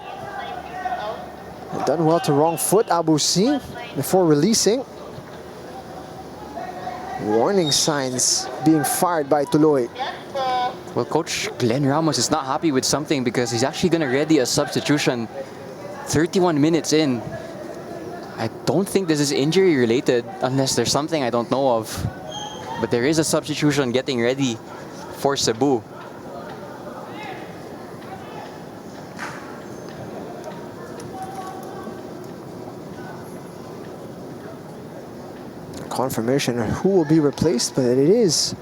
And done well to wrong foot Abusi before releasing. Warning signs being fired by Tuloy. Well, Coach Glenn Ramos is not happy with something because he's actually going to ready a substitution 31 minutes in. I don't think this is injury related unless there's something I don't know of. But there is a substitution getting ready for Cebu. Confirmation of who will be replaced, but it is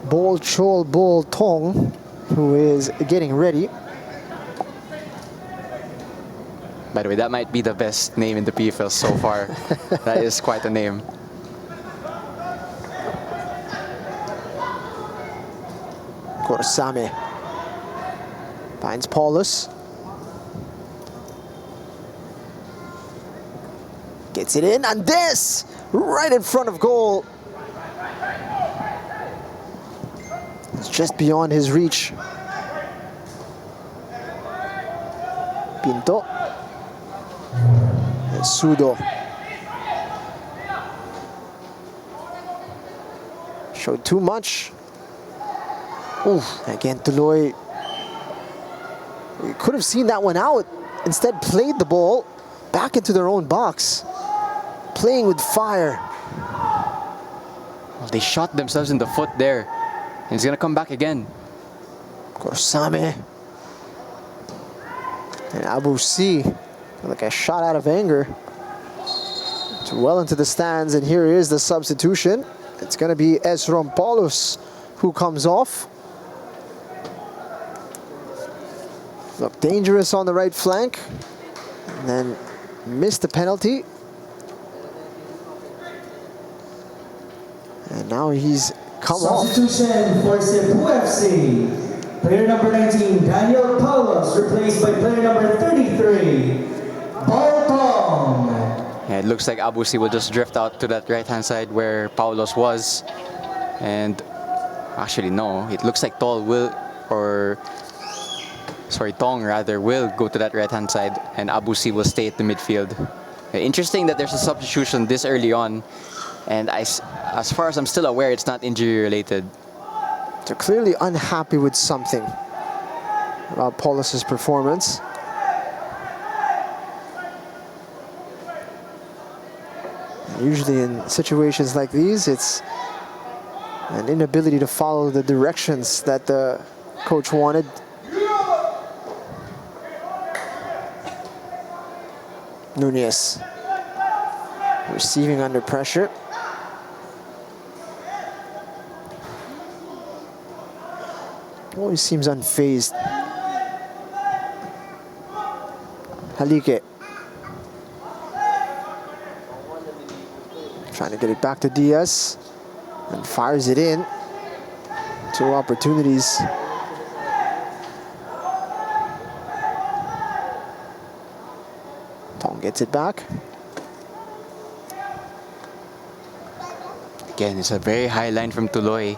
Bol Chol Bol Tong who is getting ready. By the way, that might be the best name in the PFL so far. That is quite a name. Korsame finds Paulus. Gets it in, and this right in front of goal. It's just beyond his reach. Pinto. And Sudo. Showed too much. Ooh, again, Tuloy. We could have seen that one out. Instead, played the ball back into their own box. Playing with fire. Well, they shot themselves in the foot there. And it's going to come back again. Korsame. And Abusi. Like a shot out of anger. It's well into the stands, and here is the substitution. It's going to be Esrom Paulus who comes off. Looked dangerous on the right flank. And then missed the penalty. And now he's come off. Substitution for Cebu FC. Player number 19, Daniel Paulos, replaced by player number 33, Baltong. Yeah, it looks like Abusi will just drift out to that right-hand side where Paulos was. And actually, no. It looks like Tong rather, will go to that right-hand side. And Abusi will stay at the midfield. Interesting that there's a substitution this early on. And as far as I'm still aware, it's not injury related. They're clearly unhappy with something about Paulus's performance. Usually in situations like these, it's an inability to follow the directions that the coach wanted. Nunez receiving under pressure. Always seems unfazed. Halike. Trying to get it back to Diaz. And fires it in. 2 opportunities. Tong gets it back. Again, it's a very high line from Tuloy.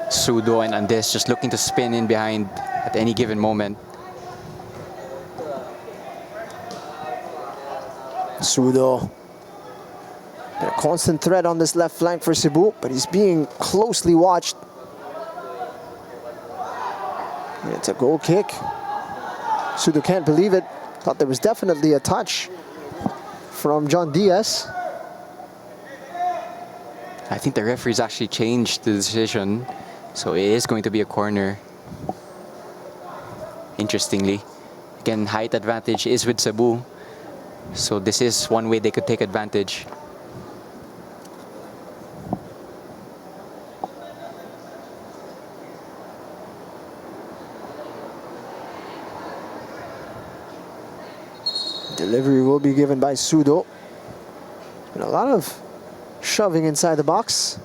Sudo and Andes just looking to spin in behind at any given moment. Sudo. Been a constant threat on this left flank for Cebu, but he's being closely watched. And it's a goal kick. Sudo can't believe it. Thought there was definitely a touch from John Diaz. I think the referees actually changed the decision, so it is going to be a corner. Interestingly, again, height advantage is with Cebu, so this is one way they could take advantage. Delivery will be given by Sudo. And a lot of shoving inside the box.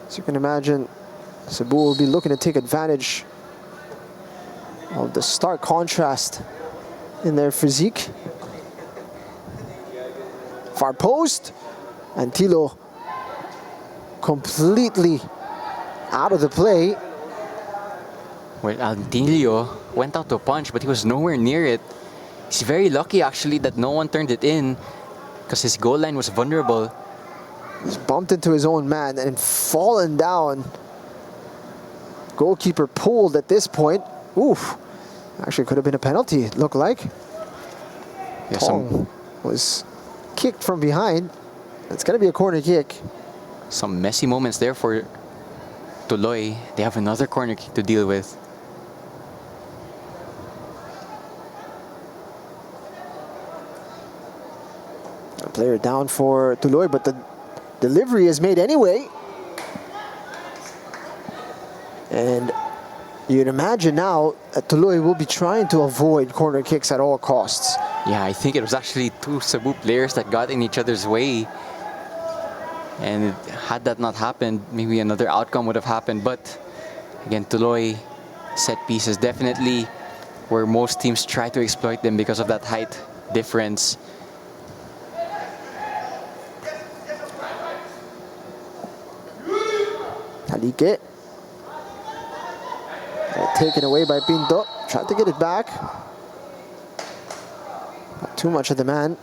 As you can imagine, Cebu will be looking to take advantage of the stark contrast in their physique. Far post, and Tilo completely out of the play. Well, Antilio went out to punch, but he was nowhere near it. He's very lucky actually that no one turned it in, because his goal line was vulnerable. He's bumped into his own man and fallen down. Goalkeeper pulled at this point. Oof. Actually could have been a penalty, it looked like. Yeah, Tong was kicked from behind. It's going to be a corner kick. some messy moments there for Tuloy. They have another corner kick to deal with. A player down for Tuloy, but the delivery is made anyway. And you'd imagine now that Tuloy will be trying to avoid corner kicks at all costs. Yeah, I think it was actually two Cebu players that got in each other's way. And had that not happened, maybe another outcome would have happened. But again, Tuloy set pieces definitely where most teams try to exploit them because of that height difference. Halike. Taken away by Pinto. Tried to get it back. Not too much of the man.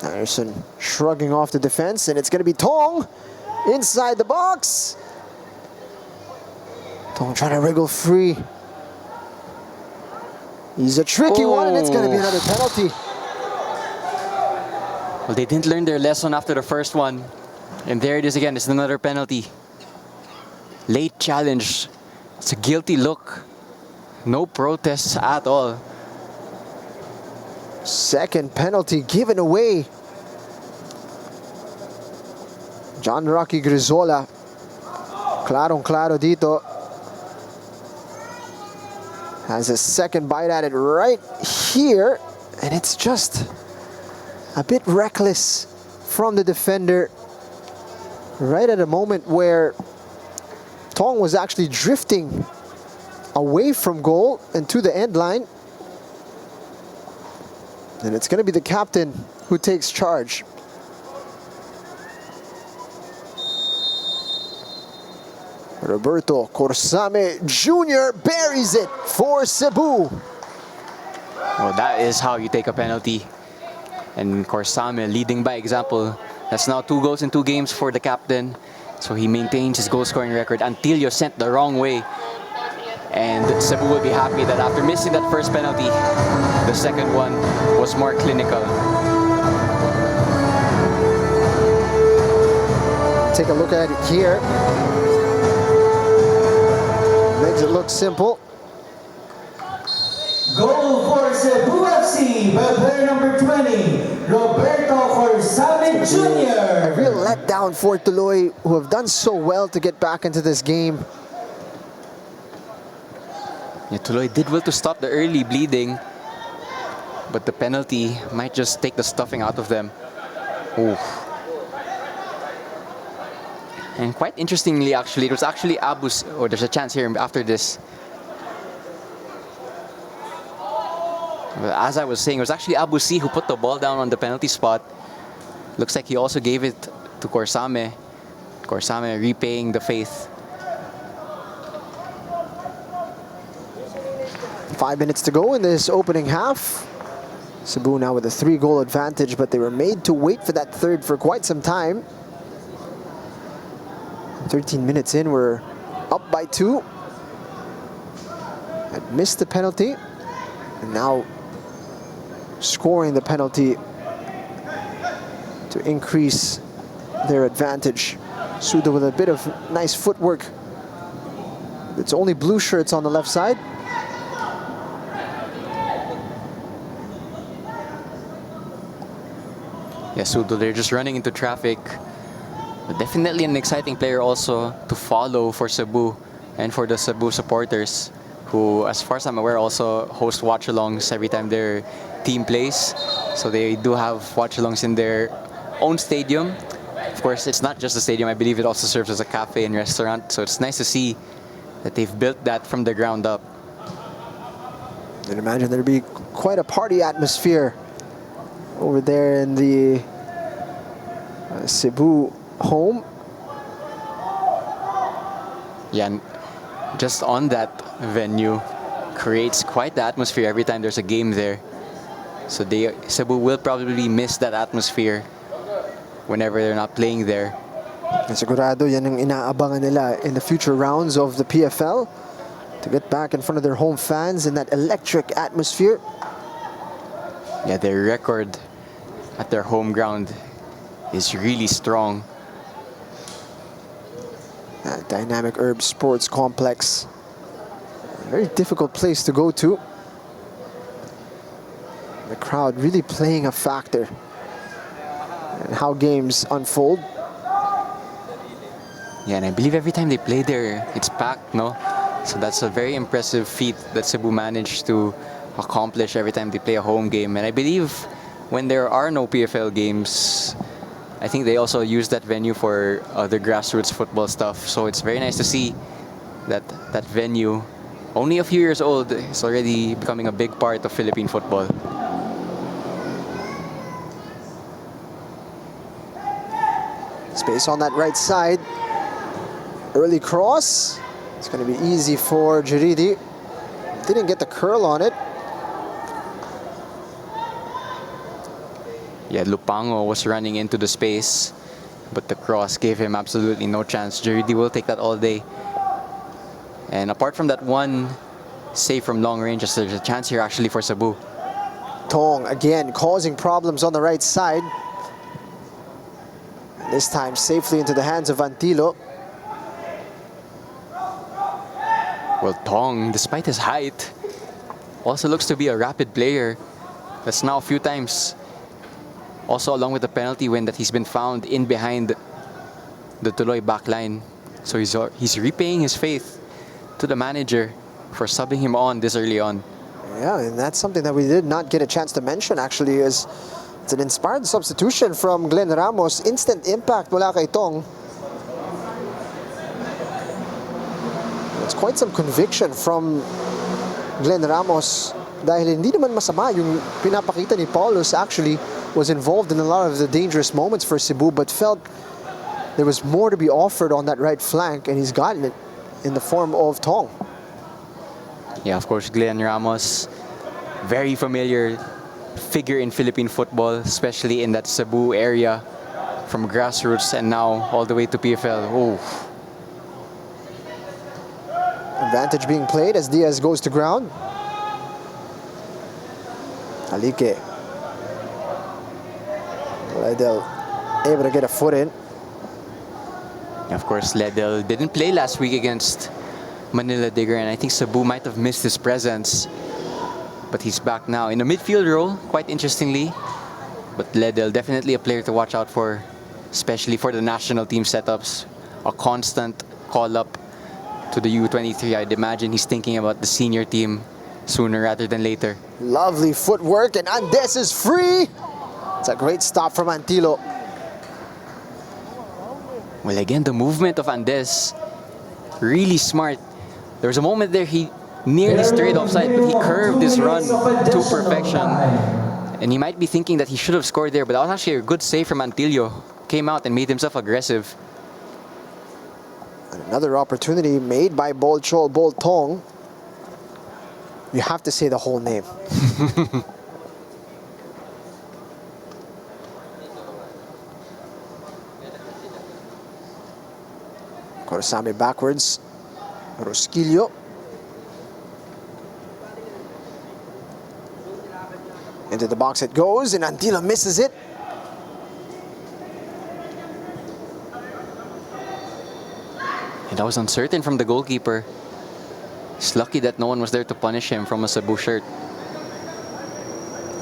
Anderson shrugging off the defense, and it's going to be Tong inside the box. Tong trying to wriggle free. He's a tricky one, and it's going to be another penalty. Well, they didn't learn their lesson after the first one. And there it is again, it's another penalty. Late challenge. It's a guilty look. No protests at all. Second penalty given away. John Rocky Grizola. Clarong-claro dito. Has a second bite at it right here. And it's just a bit reckless from the defender. Right at a moment where Tong was actually drifting away from goal and to the end line. And it's going to be the captain who takes charge. Roberto Corsame Jr. buries it for Cebu. Well, that is how you take a penalty. And Corsame leading by example. That's now 2 goals in 2 games for the captain. So he maintains his goal scoring record. Antilio sent the wrong way. And Cebu will be happy that after missing that first penalty, the second one was more clinical. Take a look at it here. Makes it look simple. Goal for Cebu FC by player number 20, Roberto Corsame Jr. A real letdown for Tuloy, who have done so well to get back into this game. Yeah, Tuloy did well to stop the early bleeding. but the penalty might just take the stuffing out of them. Ooh. And quite interestingly, actually, it was actually oh, there's a chance here after this. But as I was saying, it was actually Abusi who put the ball down on the penalty spot. Looks like he also gave it to Corsame. Corsame repaying the faith. 5 minutes to go in this opening half. Cebu now with a 3-goal advantage, but they were made to wait for that third for quite some time. 13 minutes in, we're up by 2. Had missed the penalty, and now scoring the penalty to increase their advantage. Suda with a bit of nice footwork. It's only blue shirts on the left side. Yeah, Sudo, they're just running into traffic. But definitely an exciting player also to follow for Cebu and for the Cebu supporters, who, as far as I'm aware, also host watch-alongs every time their team plays. So they do have watch-alongs in their own stadium. Of course, it's not just a stadium. I believe it also serves as a cafe and restaurant. So it's nice to see that they've built that from the ground up. I'd imagine there'd be quite a party atmosphere over there in the Cebu home. Yeah, and just on that venue creates quite the atmosphere every time there's a game there. So Cebu will probably miss that atmosphere whenever they're not playing there. And sigurado yan ang inaabangan nila in the future rounds of the PFL, to get back in front of their home fans in that electric atmosphere. Yeah, their record at their home ground is really strong. Dynamic Herb Sports Complex. A very difficult place to go to. The crowd really playing a factor in how games unfold. Yeah, and I believe every time they play there, it's packed, no? So that's a very impressive feat that Cebu managed to accomplish every time they play a home game. And I believe when there are no PFL games, I think they also use that venue for other grassroots football stuff. So it's very nice to see that that venue, only a few years old, is already becoming a big part of Philippine football. Space on that right side. Early cross. It's going to be easy for Jiridi. Didn't get the curl on it. Yeah, Lupango was running into the space, but the cross gave him absolutely no chance. Jiridi will take that all day. And apart from that one save from long range, there's a chance here actually for Cebu. Tong again causing problems on the right side. This time safely into the hands of Antilo. Well, Tong, despite his height, also looks to be a rapid player. That's now a few times. Also, along with the penalty win, that he's been found in behind the Tuloy backline. So he's repaying his faith to the manager for subbing him on this early on. Yeah, and that's something that we did not get a chance to mention actually, is it's an inspired substitution from Glenn Ramos. Instant impact mula kay Tong. It's quite some conviction from Glenn Ramos, dahil hindi naman masama yung pinapakita ni Paulus. Actually was involved in a lot of the dangerous moments for Cebu, but felt there was more to be offered on that right flank, and he's gotten it in the form of Tong. Yeah, of course, Glenn Ramos, very familiar figure in Philippine football, especially in that Cebu area, from grassroots and now all the way to PFL. Oh. Advantage being played as Diaz goes to ground. Alike. Ledel able to get a foot in. Of course, Ledel didn't play last week against Manila Digger, and I think Cebu might have missed his presence. But he's back now in a midfield role, quite interestingly. But Ledel, definitely a player to watch out for, especially for the national team setups. A constant call-up to the U23. I'd imagine he's thinking about the senior team sooner rather than later. Lovely footwork, and Andes is free. It's a great stop from Antilo. Well, again, the movement of Andes, really smart. There was a moment there he nearly strayed offside, but he curved his run to perfection. And he might be thinking that he should have scored there, but that was actually a good save from Antillo. Came out and made himself aggressive. And another opportunity made by Boltong. You have to say the whole name. Corsame backwards. Rosquillo. Into the box it goes, and Antilo misses it. And that was uncertain from the goalkeeper. He's lucky that no one was there to punish him from a Cebu shirt.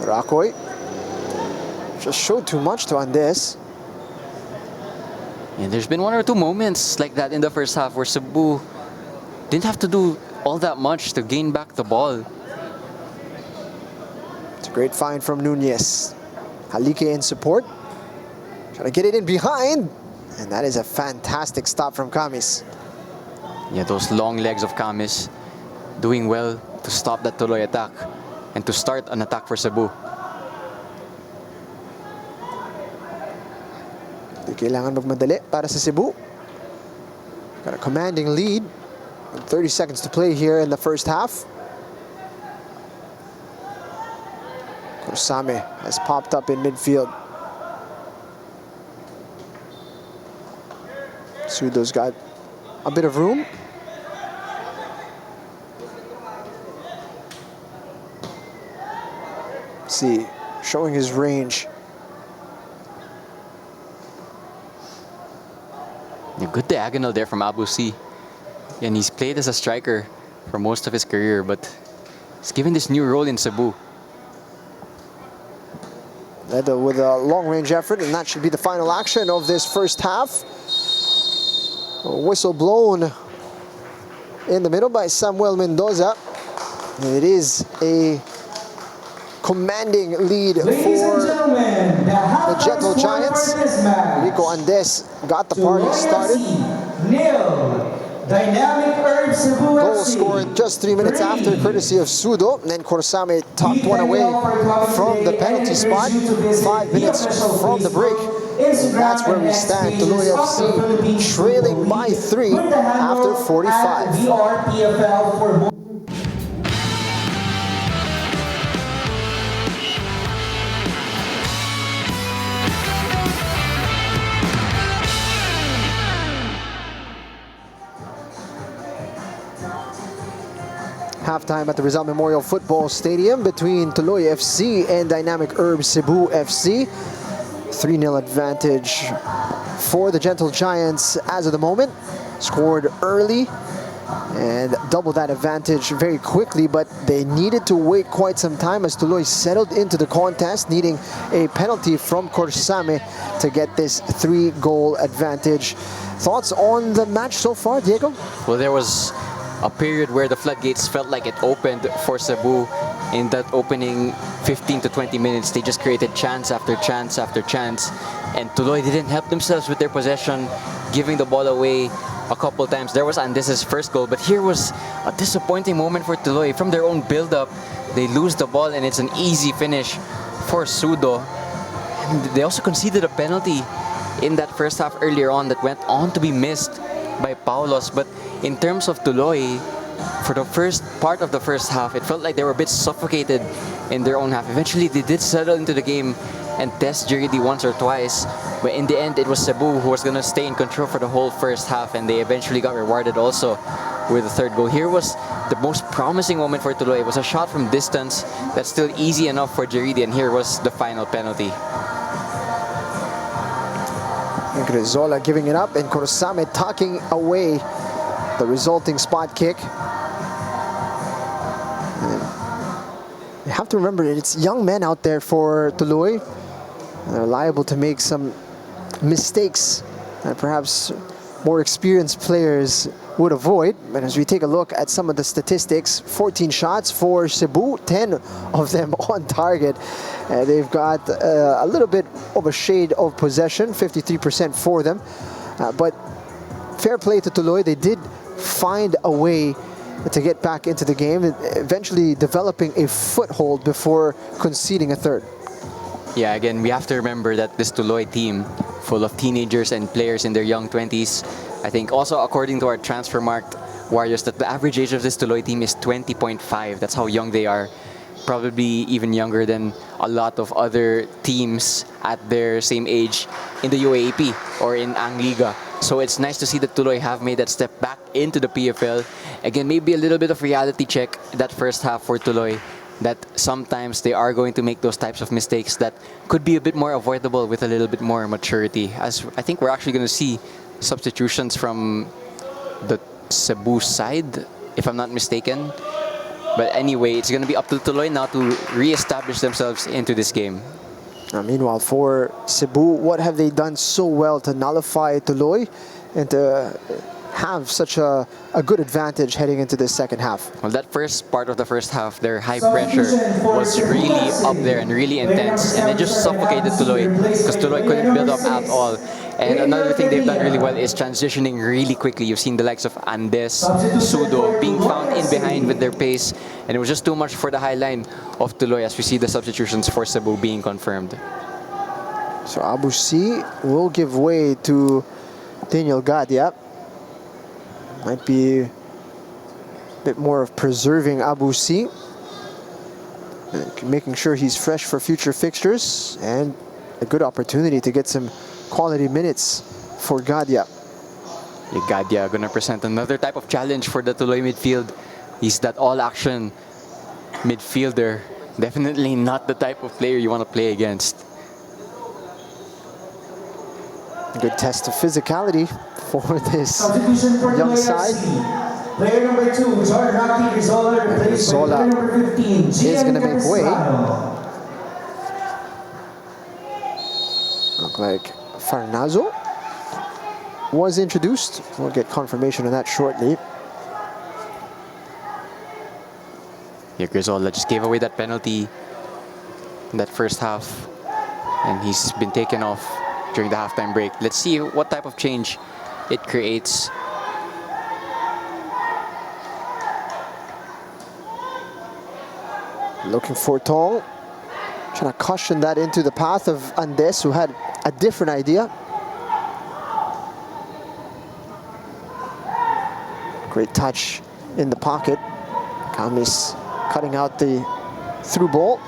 Rakoy just showed too much to Andes. And there's been one or two moments like that in the first half where Cebu didn't have to do all that much to gain back the ball. It's a great find from Nunez. Halike in support. Trying to get it in behind. And that is a fantastic stop from Camis. Yeah, those long legs of Camis doing well to stop that Tuloy attack and to start an attack for Cebu. Di kailangan magmadali para sa Cebu. Got a commanding lead. 30 seconds to play here in the first half. Corsame has popped up in midfield. Sudo's got a bit of room. See, showing his range. A good diagonal there from Abu C. And he's played as a striker for most of his career, but he's given this new role in Cebu. Led with a long-range effort, and that should be the final action of this first half. A whistle blown in the middle by Samuel Mendoza. And it is a commanding lead Ladies and for gentlemen, the Gentle Giants. Rico Andes got the party started. Nil. Dynamic Urge Cebu Goal FC. scored just 3 minutes after, courtesy of Sudo. And then Corsame tucked one away from the penalty spot. 5 minutes from the break. And that's where we stand. Tuloy FC trailing by 3 after 45. VRPFL for more. Halftime at the Rizal Memorial Football Stadium between Tuloy FC and Dynamic Herb Cebu FC. 3-0 advantage for the Gentle Giants as of the moment. Scored early and doubled that advantage very quickly, but they needed to wait quite some time as Tuloy settled into the contest, needing a penalty from Corsame to get this 3-goal advantage. Thoughts on the match so far, Diego? Well, there was a period where the floodgates felt like it opened for Cebu. In that opening 15 to 20 minutes, they just created chance after chance after chance. And Tuloy didn't help themselves with their possession, giving the ball away a couple times. There was Andes's first goal, but here was a disappointing moment for Tuloy. From their own build-up, they lose the ball and it's an easy finish for Sudo. And they also conceded a penalty in that first half earlier on that went on to be missed by Paulos. But in terms of Tuloy, for the first part of the first half, it felt like they were a bit suffocated in their own half. Eventually, they did settle into the game and test Juridi once or twice. But in the end, it was Cebu who was going to stay in control for the whole first half, and they eventually got rewarded also with the third goal. Here was the most promising moment for Tuloy. It was a shot from distance that's still easy enough for Juridi, and here was the final penalty. Grizola giving it up, and Corsame tucking away the resulting spot kick. And you have to remember that it's young men out there for Tuloy. They're liable to make some mistakes that perhaps more experienced players would avoid. But as we take a look at some of the statistics, 14 shots for Cebu, 10 of them on target. They've got a little bit of a shade of possession, 53% for them. But fair play to Tuloy, they did find a way to get back into the game, eventually developing a foothold before conceding a third. Yeah, again, we have to remember that this Tuloy team, full of teenagers and players in their young 20s, I think also according to our transfer marked Warriors, that the average age of this Tuloy team is 20.5. That's how young they are. Probably even younger than a lot of other teams at their same age in the UAAP or in Ang Liga. So it's nice to see that Tuloy have made that step back into the PFL. Again, maybe a little bit of reality check that first half for Tuloy, that sometimes they are going to make those types of mistakes that could be a bit more avoidable with a little bit more maturity. As I think we're actually going to see substitutions from the Cebu side, if I'm not mistaken. But anyway, it's going to be up to Tuloy now to re-establish themselves into this game. Meanwhile, for Cebu, what have they done so well to nullify Tuloy and to have such a good advantage heading into this second half? Well, that first part of the first half, their high pressure was really up there and really intense, and it just suffocated Tuloy because Tuloy couldn't build up at all. And another thing they've done really well is transitioning really quickly. You've seen the likes of Andes, Sudo being found in behind with their pace, and it was just too much for the high line of Tuloy as we see the substitutions for Cebu being confirmed. So Abu C will give way to Daniel Gadia. Might be a bit more of preserving Abu C, making sure he's fresh for future fixtures, and a good opportunity to get some quality minutes for Gadia. Gadia gonna present another type of challenge for the Tuloy midfield. He's that all-action midfielder. Definitely not the type of player you want to play against. Good test of physicality for this young side. Player number 2, George Rocky Rizola, replaced by player number 15, is going to make way. Look like Farnazo was introduced. We'll get confirmation on that shortly. Yeah, Grizola just gave away that penalty in that first half, and he's been taken off during the halftime break. Let's see what type of change it creates. Looking for Tong, trying to cushion that into the path of Andes, who had a different idea. Great touch in the pocket. Kamis cutting out the through ball.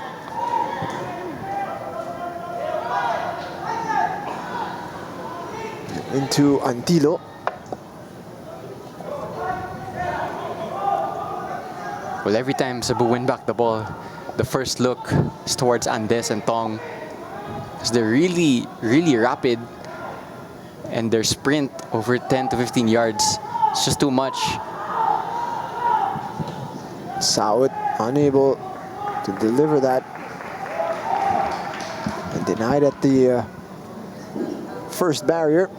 Into Antilo. Well, every time Cebu win back the ball, the first look is towards Andes and Tong, because they're really, really rapid, and their sprint over 10 to 15 yards, it's just too much. Saud unable to deliver that, and denied at the first barrier.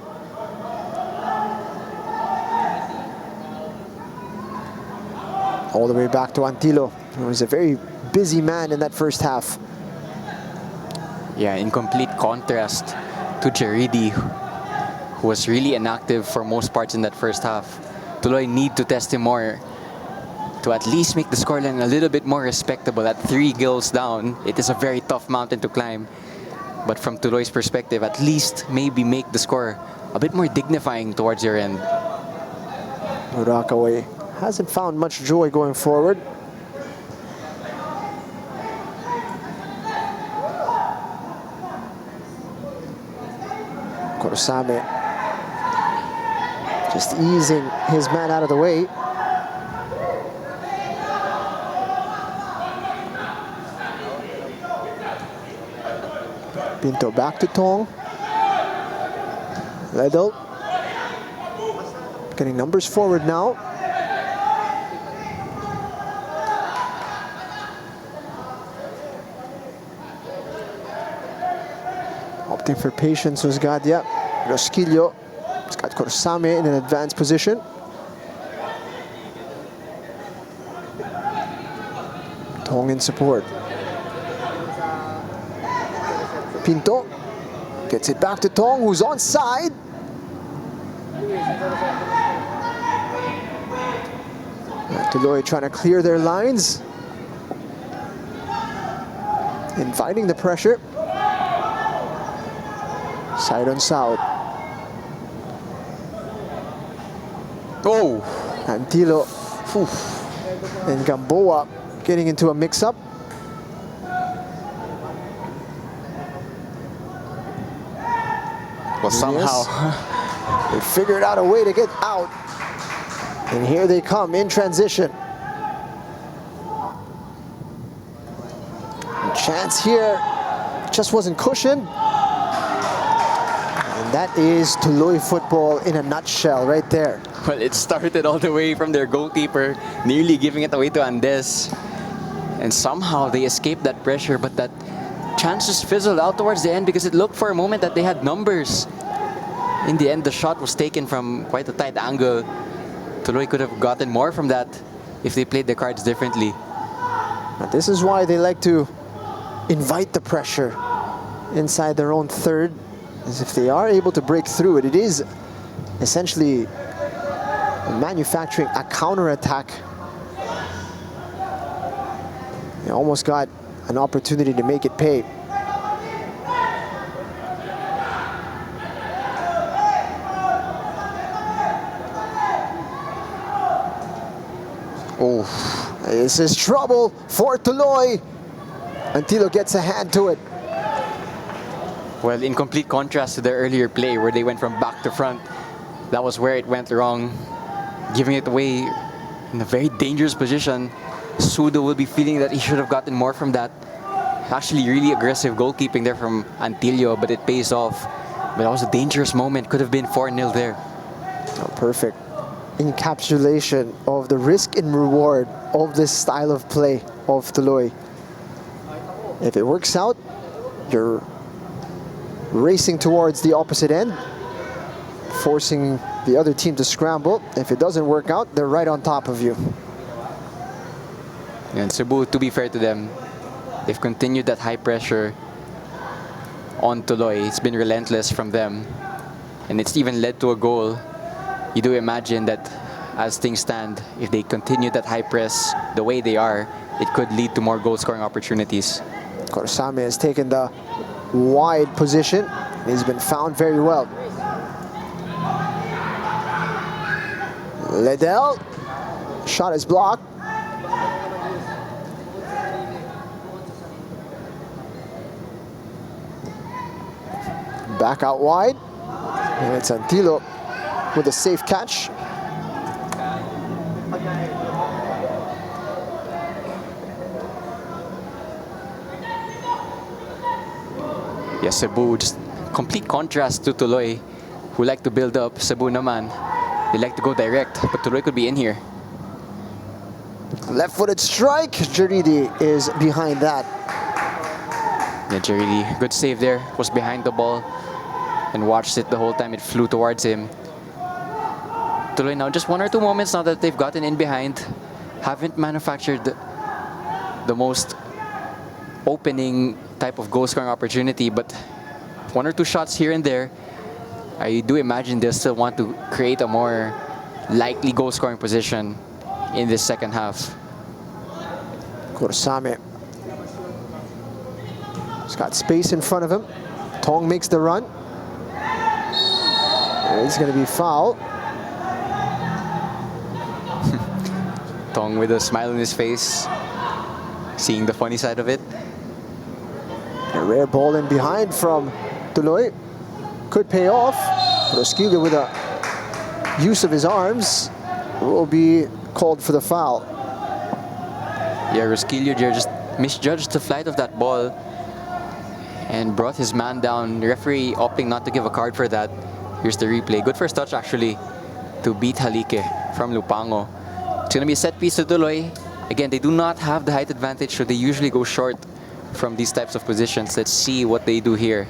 All the way back to Antilo, who was a very busy man in that first half. Yeah, in complete contrast to Jaridi, who was really inactive for most parts in that first half. Tuloy need to test him more to at least make the scoreline a little bit more respectable. At 3 goals down, it is a very tough mountain to climb. But from Tuloy's perspective, at least maybe make the score a bit more dignifying towards your end. Murakaway hasn't found much joy going forward. Korosame just easing his man out of the way. Pinto back to Tong. Ledel getting numbers forward now. Opting for patience was Gadia. Rosquillo has got Corsame in an advanced position. Tong in support. Pinto gets it back to Tong, who's onside. Tuloy trying to clear their lines. Inviting the pressure. Side on south. Oh! Antilo and Gamboa getting into a mix-up. Well, somehow they figured out a way to get out. And here they come in transition. A chance here, just wasn't cushioned. And that is Tuloy football in a nutshell right there. Well, it started all the way from their goalkeeper, nearly giving it away to Andes. And somehow they escaped that pressure, but that chance just fizzled out towards the end because it looked for a moment that they had numbers. In the end, the shot was taken from quite a tight angle. Tuloy could have gotten more from that if they played the cards differently. But this is why they like to invite the pressure inside their own third, as if they are able to break through it. It is essentially manufacturing a counter-attack. They almost got an opportunity to make it pay. Oh, this is trouble for Tuloy. Antilo gets a hand to it. Well, in complete contrast to their earlier play where they went from back to front, that was where it went wrong. Giving it away in a very dangerous position. Sudo will be feeling that he should have gotten more from that. Actually, really aggressive goalkeeping there from Antillo, but it pays off. But that was a dangerous moment. Could have been 4-0 there. Oh, perfect encapsulation of the risk and reward of this style of play of Tuloy. If it works out, you're racing towards the opposite end, forcing the other team to scramble. If it doesn't work out, they're right on top of you. And Cebu, to be fair to them, they've continued that high pressure on Tuloy. It's been relentless from them. And it's even led to a goal. You do imagine that as things stand, if they continue that high press the way they are, it could lead to more goal-scoring opportunities. Corsame has taken the wide position. He's been found very well. Ledel, shot is blocked. Back out wide, and it's Antilo with a safe catch. Yes, Cebu, just complete contrast to Tuloy, who like to build up. Cebu naman, they like to go direct, but Tuloy could be in here. Left-footed strike, Jaridi is behind that. Yeah, Jaridi, good save there, was behind the ball and watched it the whole time it flew towards him. Tuloy now, just one or two moments now that they've gotten in behind, haven't manufactured the most opening type of goal-scoring opportunity, but one or two shots here and there. I do imagine they'll still want to create a more likely goal-scoring position in this second half. Corsame. He's got space in front of him. Tong makes the run. And it's going to be foul. Tong with a smile on his face, seeing the funny side of it. A rare ball in behind from Tuloy. Could pay off. Roskilde with a use of his arms will be called for the foul. Yeah, Roskilde just misjudged the flight of that ball and brought his man down. The referee opting not to give a card for that. Here's the replay. Good first touch actually to beat Halike from Lupango. It's going to be a set piece to Tuloy. Again, they do not have the height advantage, so they usually go short from these types of positions. Let's see what they do here.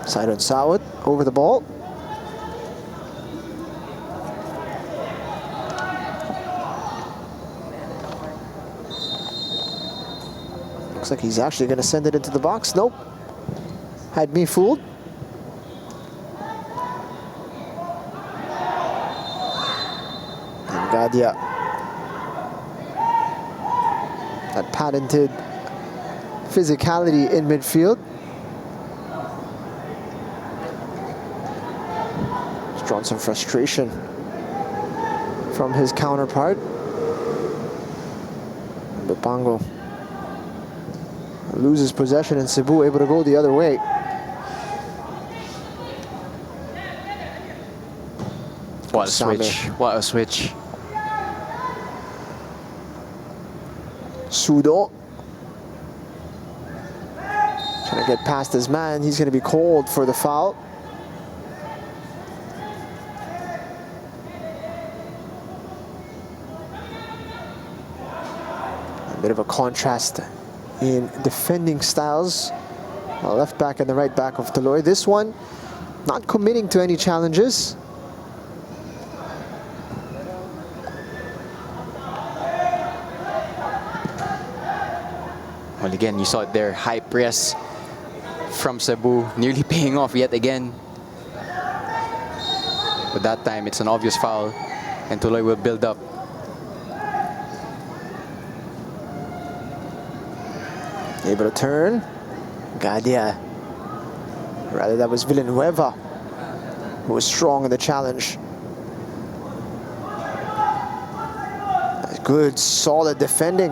Side on Sawat over the ball. Looks like he's actually going to send it into the box. Nope. Had me fooled. And Gadia. That patented physicality in midfield. He's drawn some frustration from his counterpart. Lupango loses possession and Cebu able to go the other way. What a switch. What a switch. Sudo. Trying to get past his man. He's going to be called for the foul. A bit of a contrast in defending styles. Left back and the right back of Tuloy. This one not committing to any challenges. Well, again, you saw it there. High press from Cebu, nearly paying off yet again. But that time, it's an obvious foul, and Tuloy will build up. Able to turn. Gadia. Rather, that was Villanueva who was strong in the challenge. Good, solid defending.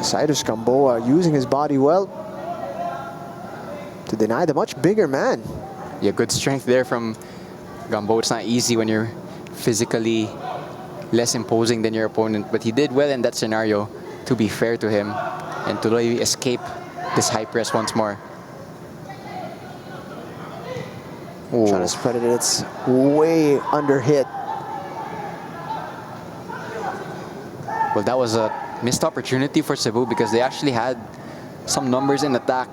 Cyrus Gamboa using his body well to deny the much bigger man. Yeah, good strength there from Gamboa. It's not easy when you're physically less imposing than your opponent, but he did well in that scenario, to be fair to him. And Tuloy escape this high press once more. Trying to spread it, it's way under hit. Well, that was a missed opportunity for Cebu because they actually had some numbers in attack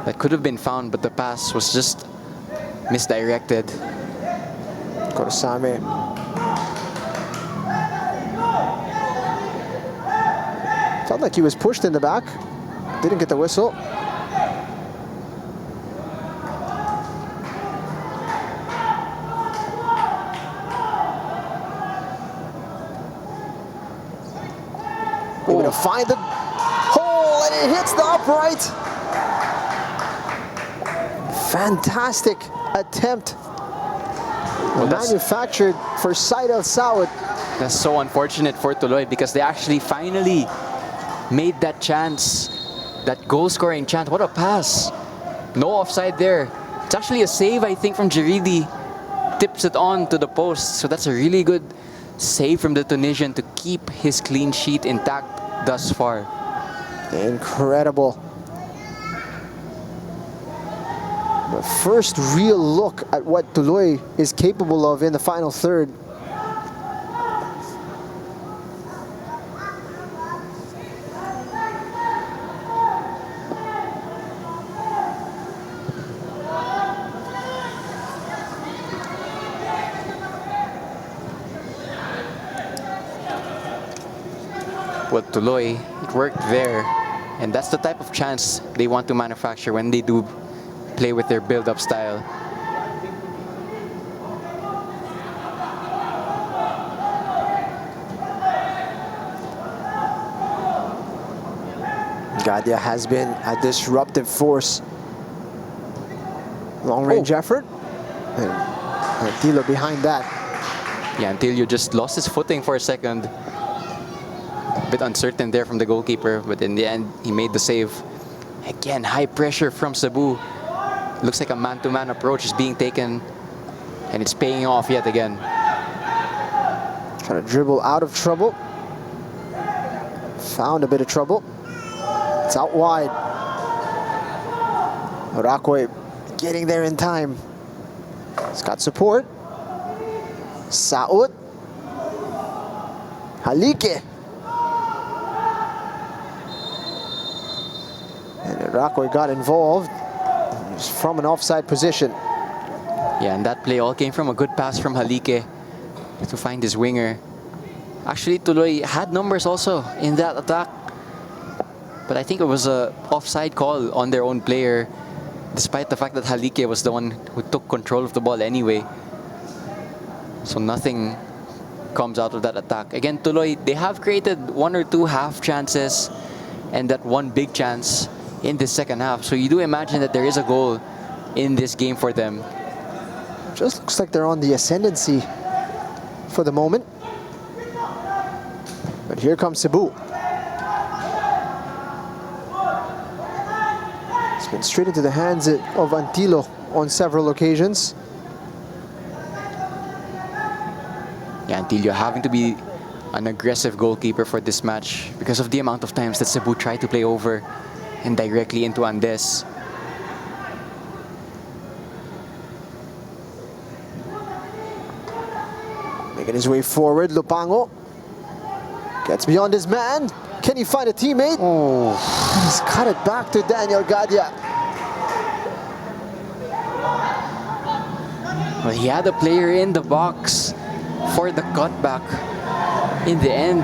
that could have been found, but the pass was just misdirected. Korosame. Felt like he was pushed in the back. Didn't get the whistle. Able to find the hole, and it hits the upright. Fantastic attempt. Well, manufactured for Seidel Saud. That's so unfortunate for Tuloy because they actually finally made that chance, that goal-scoring chance. What a pass. No offside there. It's actually a save, I think, from Jiridi. Tips it on to the post. So that's a really good save from the Tunisian to keep his clean sheet intact thus far. Incredible. The first real look at what Tuloy is capable of in the final third. Well, Tuloy, it worked there, and that's the type of chance they want to manufacture when they do play with their build-up style. Gadia has been a disruptive force. Long-range effort. And Antilo behind that. Yeah, until you just lost his footing for a second. A bit uncertain there from the goalkeeper, but in the end, he made the save. Again, high pressure from Cebu. Looks like a man-to-man approach is being taken, and it's paying off yet again. Trying to dribble out of trouble. Found a bit of trouble. It's out wide. Orakwe getting there in time. He's got support. Saud. Halike. And Orakwe got involved. It was from an offside position. Yeah, and that play all came from a good pass from Halike to find his winger. Actually, Tuloy had numbers also in that attack. But I think it was a offside call on their own player, despite the fact that Halike was the one who took control of the ball anyway. So nothing comes out of that attack. Again, Tuloy, they have created 1 or 2 half chances and that one big chance in the second half. So you do imagine that there is a goal in this game for them. Just looks like they're on the ascendancy for the moment. But here comes Cebu. It's been straight into the hands of Antilo on several occasions. Yeah, Antilio having to be an aggressive goalkeeper for this match because of the amount of times that Cebu tried to play over and directly into Andes. Making his way forward, Lupango gets beyond his man. Can he find a teammate? Oh, he's cut it back to Daniel Gadia. Well, he had a player in the box for the cutback. In the end,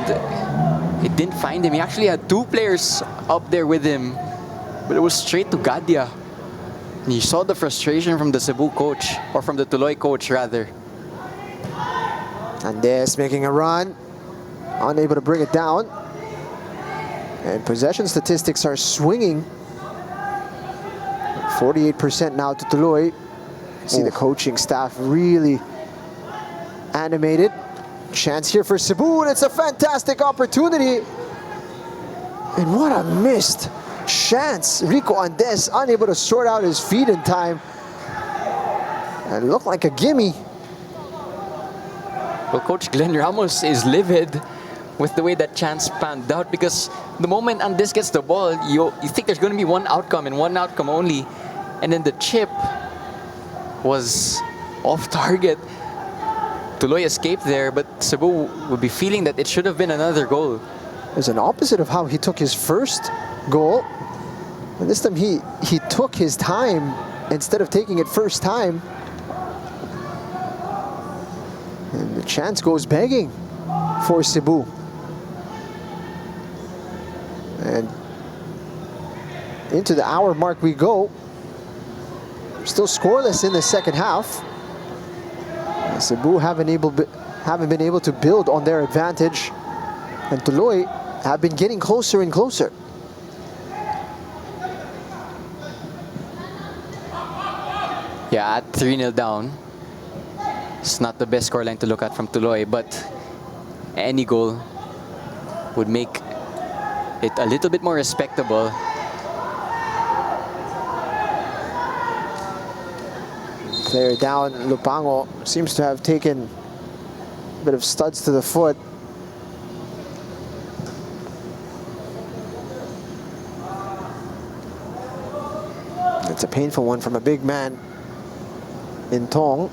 it didn't find him. He actually had 2 players up there with him, but it was straight to Gadia. And you saw the frustration from the Cebu coach, or from the Tuloy coach rather. Andes making a run, unable to bring it down. And possession statistics are swinging. 48% now to Tuloy. See the coaching staff really animated. Chance here for Cebu, and it's a fantastic opportunity. And what a missed chance. Rico Andes unable to sort out his feet in time. And looked like a gimme. Well, Coach Glenn Ramos is livid with the way that chance panned out, because the moment Andes gets the ball, you think there's going to be one outcome and one outcome only. And then the chip was off target. Tuloy escaped there, but Cebu would be feeling that it should have been another goal. It was an opposite of how he took his first goal. And this time he took his time instead of taking it first time. And the chance goes begging for Cebu. And into the hour mark we go. Still scoreless in the second half. Cebu haven't been able to build on their advantage, and Tuloy have been getting closer and closer. Yeah, at 3-0 down, it's not the best scoreline to look at from Tuloy, but any goal would make it a little bit more respectable. Player down, Lupango seems to have taken a bit of studs to the foot. It's a painful one from a big man in Tong.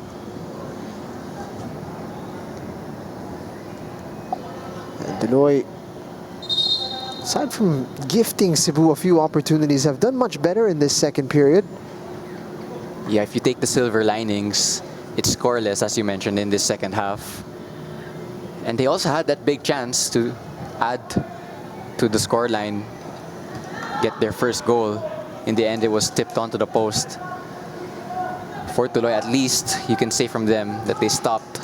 And Tuloy, aside from gifting Cebu a few opportunities, have done much better in this second period. Yeah, if you take the silver linings, it's scoreless, as you mentioned, in this second half. And they also had that big chance to add to the scoreline, get their first goal. In the end, it was tipped onto the post. For Tuloy, at least, you can say from them that they stopped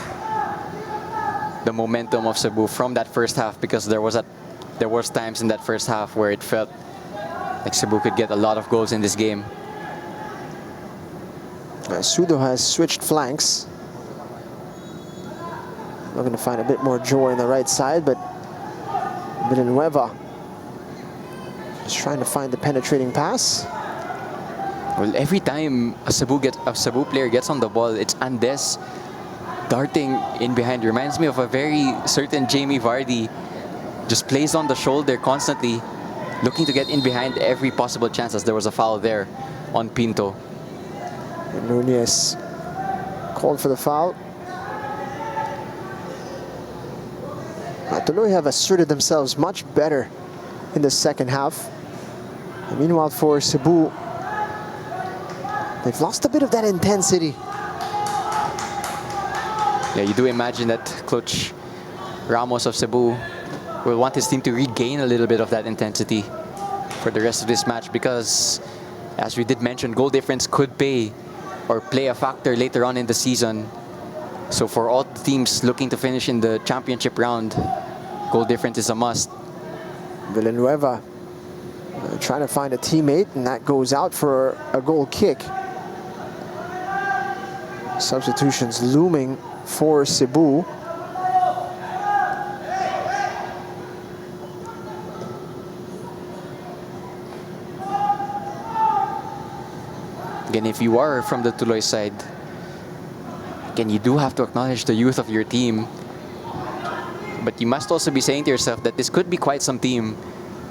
the momentum of Cebu from that first half, because there was times in that first half where it felt like Cebu could get a lot of goals in this game. Sudo has switched flanks. Looking to find a bit more joy on the right side, but Villanueva is trying to find the penetrating pass. Well, every time a Cebu player gets on the ball, it's Andes darting in behind. Reminds me of a very certain Jamie Vardy. Just plays on the shoulder constantly, looking to get in behind every possible chance, as there was a foul there on Pinto. And Nunez called for the foul. Tuloy have asserted themselves much better in the second half. And meanwhile, for Cebu, they've lost a bit of that intensity. Yeah, you do imagine that Coach Ramos of Cebu will want his team to regain a little bit of that intensity for the rest of this match, because as we did mention, goal difference could play a factor later on in the season. So for all the teams looking to finish in the championship round, goal difference is a must. Villanueva trying to find a teammate, and that goes out for a goal kick. Substitutions looming for Cebu. Again, if you are from the Tuloy side, again, you do have to acknowledge the youth of your team. But you must also be saying to yourself that this could be quite some team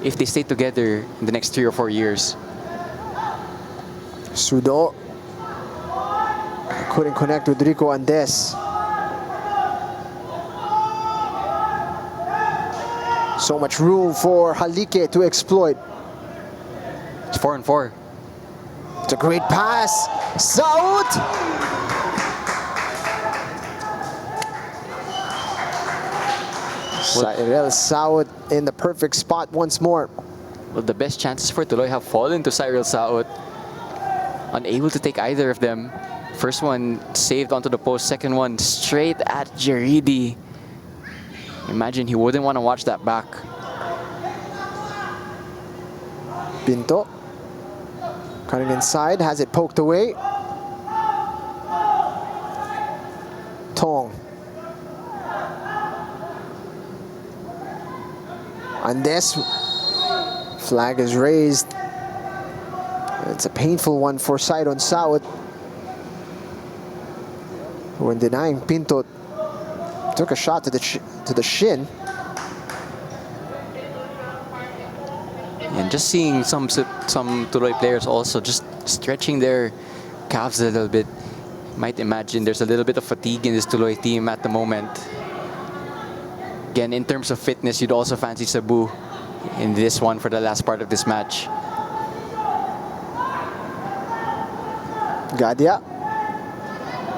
if they stay together in the next 3 or 4 years. Sudo couldn't connect with Rico Andes. So much room for Halike to exploit. It's 4-4. It's a great pass. Saud! Cyril Saud in the perfect spot once more. Well, the best chances for Tuloy have fallen to Cyril Saud. Unable to take either of them. First one saved onto the post, second one straight at Jeridi. Imagine he wouldn't want to watch that back. Pinto cutting inside, has it poked away. Tong. Andes, flag is raised. It's a painful one for Sidon Saud, when denying Pinto took a shot to the shin. And just seeing some Tuloy players also just stretching their calves a little bit. Might imagine there's a little bit of fatigue in this Tuloy team at the moment. Again, in terms of fitness, you'd also fancy Cebu in this one for the last part of this match. Gadia.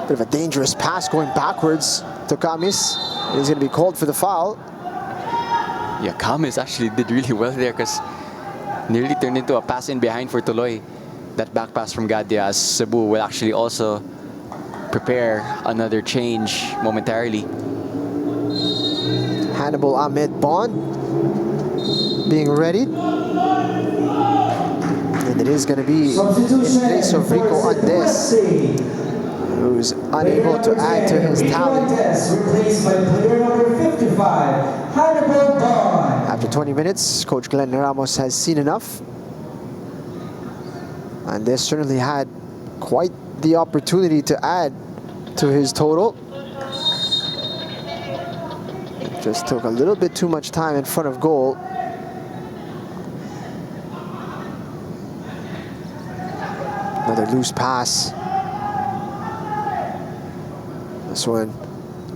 Bit of a dangerous pass going backwards to Camis. He's going to be called for the foul. Yeah, Camis actually did really well there, because nearly turned into a pass in behind for Tuloy. That back pass from Gadia, as Cebu will actually also prepare another change momentarily. Hannibal Ahmed Bond being readied. And it is going to be in place of Rico Andes, who's unable to add to his tally. Replaced by player number 55, Hannibal Bond. After 20 minutes, Coach Glenn Ramos has seen enough. And this certainly had quite the opportunity to add to his total. It just took a little bit too much time in front of goal. Another loose pass. This one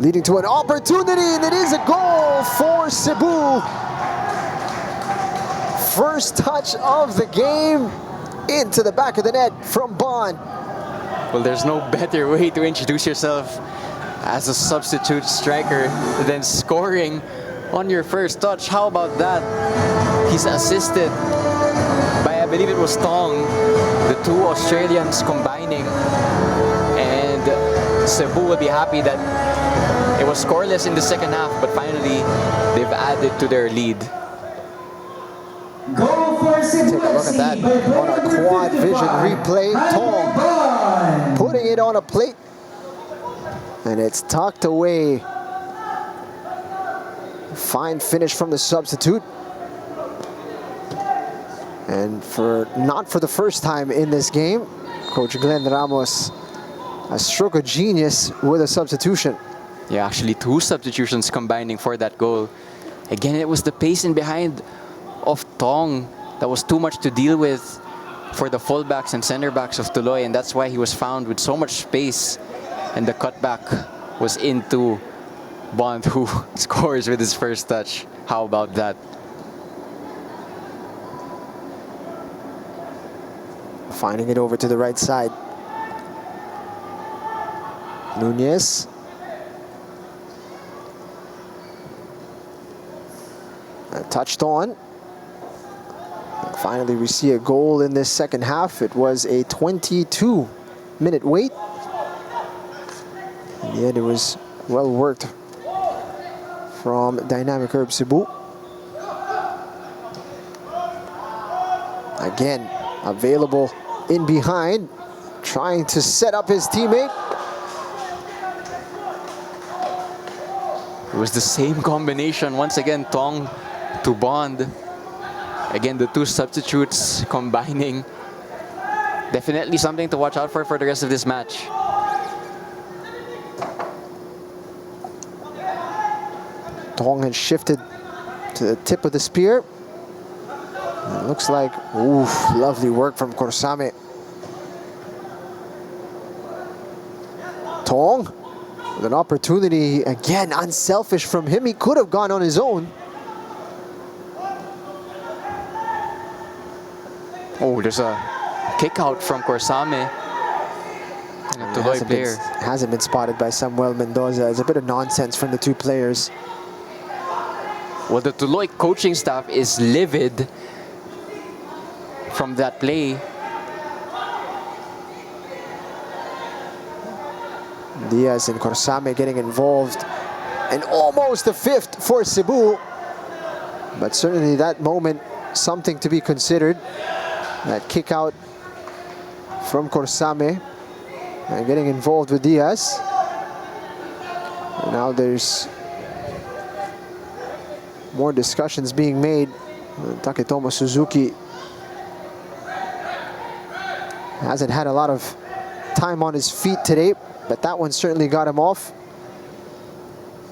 leading to an opportunity, and it is a goal for Cebu. First touch of the game into the back of the net from Bond. Well, there's no better way to introduce yourself as a substitute striker than scoring on your first touch. How about that? He's assisted by, I believe it was Tong, the two Australians combining. And Cebu will be happy that it was scoreless in the second half, but finally they've added to their lead. Goal for Cebu. Take a look at that on a quad vision replay. Tong putting it on a plate, and it's tucked away. Fine finish from the substitute. And not for the first time in this game, Coach Glenn Ramos, a stroke of genius with a substitution. Yeah, actually two substitutions combining for that goal. Again, it was the pace in behind of Tong that was too much to deal with for the fullbacks and center backs of Tuloy, and that's why he was found with so much space, and the cutback was into Bond, who scores with his first touch. How about that? Finding it over to the right side. Nunez. touched on. Finally, we see a goal in this second half. It was a 22-minute wait. In the end, it was well worked from Dynamic Herb Cebu. Again, available in behind, trying to set up his teammate. It was the same combination. Once again, Tong to Bond. Again, the two substitutes combining. Definitely something to watch out for the rest of this match. Tong has shifted to the tip of the spear. It looks like, oof, lovely work from Corsame. Tong with an opportunity, again, unselfish from him. He could have gone on his own. Oh, there's a kick out from Corsame. And a Tuloy player. Hasn't been spotted by Samuel Mendoza. It's a bit of nonsense from the two players. Well, the Tuloy coaching staff is livid from that play. Diaz and Corsame getting involved. And almost a fifth for Cebu. But certainly that moment, something to be considered. That kick out from Corsame. And getting involved with Diaz. And now there's more discussions being made. Taketomo Suzuki hasn't had a lot of time on his feet today, but that one certainly got him off.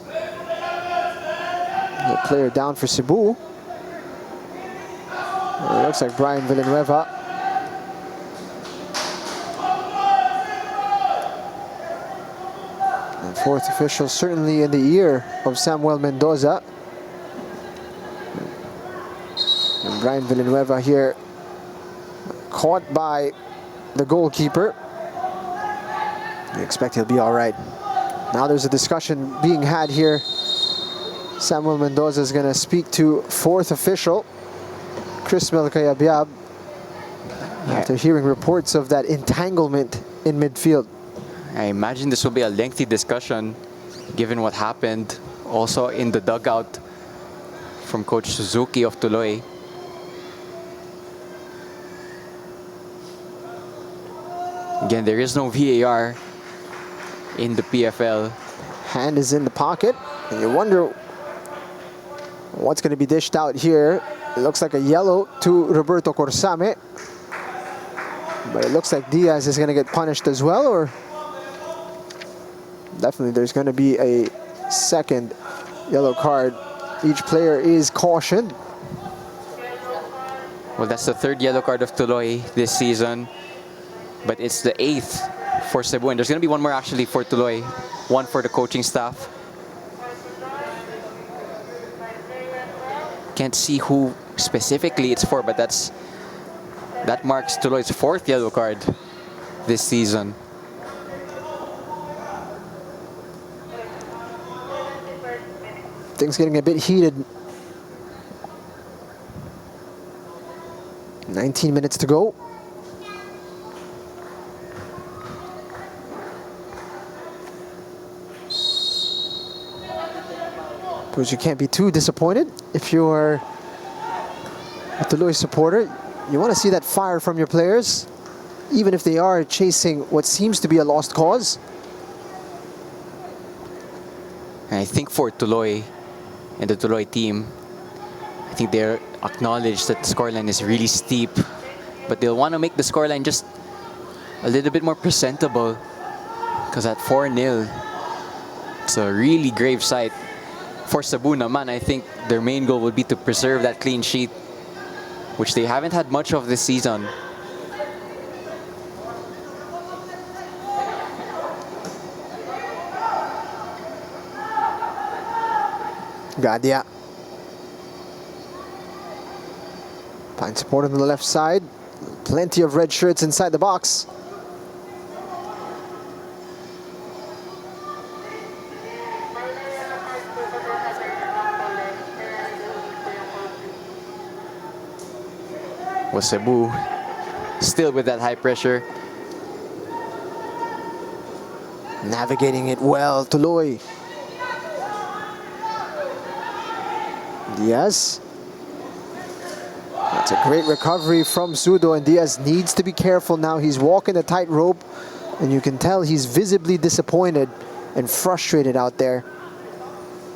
The player down for Cebu. It looks like Brian Villanueva. And fourth official certainly in the ear of Samuel Mendoza. And Brian Villanueva here caught by the goalkeeper. You expect he'll be all right. Now there's a discussion being had here. Samuel Mendoza is going to speak to fourth official, Chris Melcayabyab, after hearing reports of that entanglement in midfield. I imagine this will be a lengthy discussion given what happened also in the dugout from Coach Suzuki of Tuloy. Again, there is no VAR in the PFL. Hand is in the pocket, and you wonder what's going to be dished out here. It looks like a yellow to Roberto Corsame, but it looks like Diaz is going to get punished as well, or definitely there's going to be a second yellow card. Each player is cautioned. Well, that's the third yellow card of Tuloy this season, but it's the 8th for Cebu, and there's going to be one more actually for Tuloy, one for the coaching staff. Can't see who specifically it's for, but that marks Tuloy's 4th yellow card this season. Things getting a bit heated. 19 minutes to go. Because you can't be too disappointed if you're a Tuloy supporter. You want to see that fire from your players, even if they are chasing what seems to be a lost cause. And I think for Tuloy and the Tuloy team, I think they acknowledge that the scoreline is really steep, but they'll want to make the scoreline just a little bit more presentable, because at 4-0, it's a really grave sight. For Cebu naman, I think their main goal would be to preserve that clean sheet, which they haven't had much of this season. Gadia. Finds support on the left side. Plenty of red shirts inside the box. was Cebu. Still with that high pressure. Navigating it well, Tuloy. Diaz. That's a great recovery from Sudo, and Diaz needs to be careful now. He's walking the tightrope, and you can tell he's visibly disappointed and frustrated out there.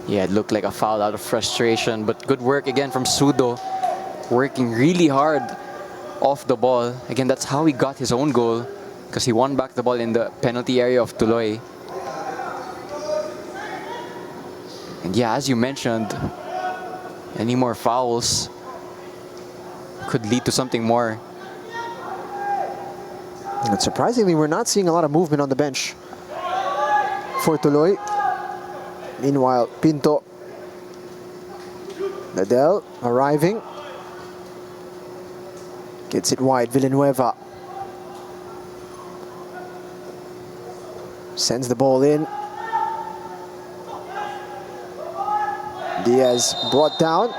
Yeah, it looked like a foul out of frustration, but good work again from Sudo. Working really hard off the ball. Again, that's how he got his own goal, because he won back the ball in the penalty area of Tuloy. And yeah, as you mentioned, any more fouls could lead to something more. And surprisingly, we're not seeing a lot of movement on the bench for Tuloy. Meanwhile, Pinto, Nadel arriving. Gets it wide, Villanueva. Sends the ball in. Diaz brought down.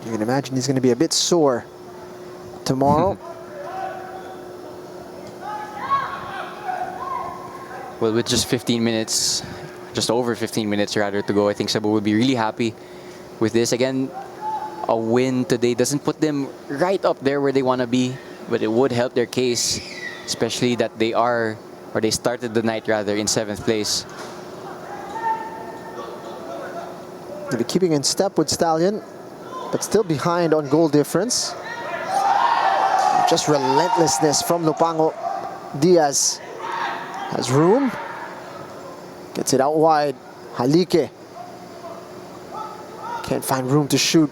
You can imagine he's going to be a bit sore tomorrow. Well, with just 15 minutes, just over 15 minutes rather to go, I think Cebu will be really happy with this. Again, a win today doesn't put them right up there where they want to be, but it would help their case, especially that they started the night rather in 7th place. They'll be keeping in step with Stallion, but still behind on goal difference. Just relentlessness from Lupango. Diaz has room. Gets it out wide. Halike. Can't find room to shoot.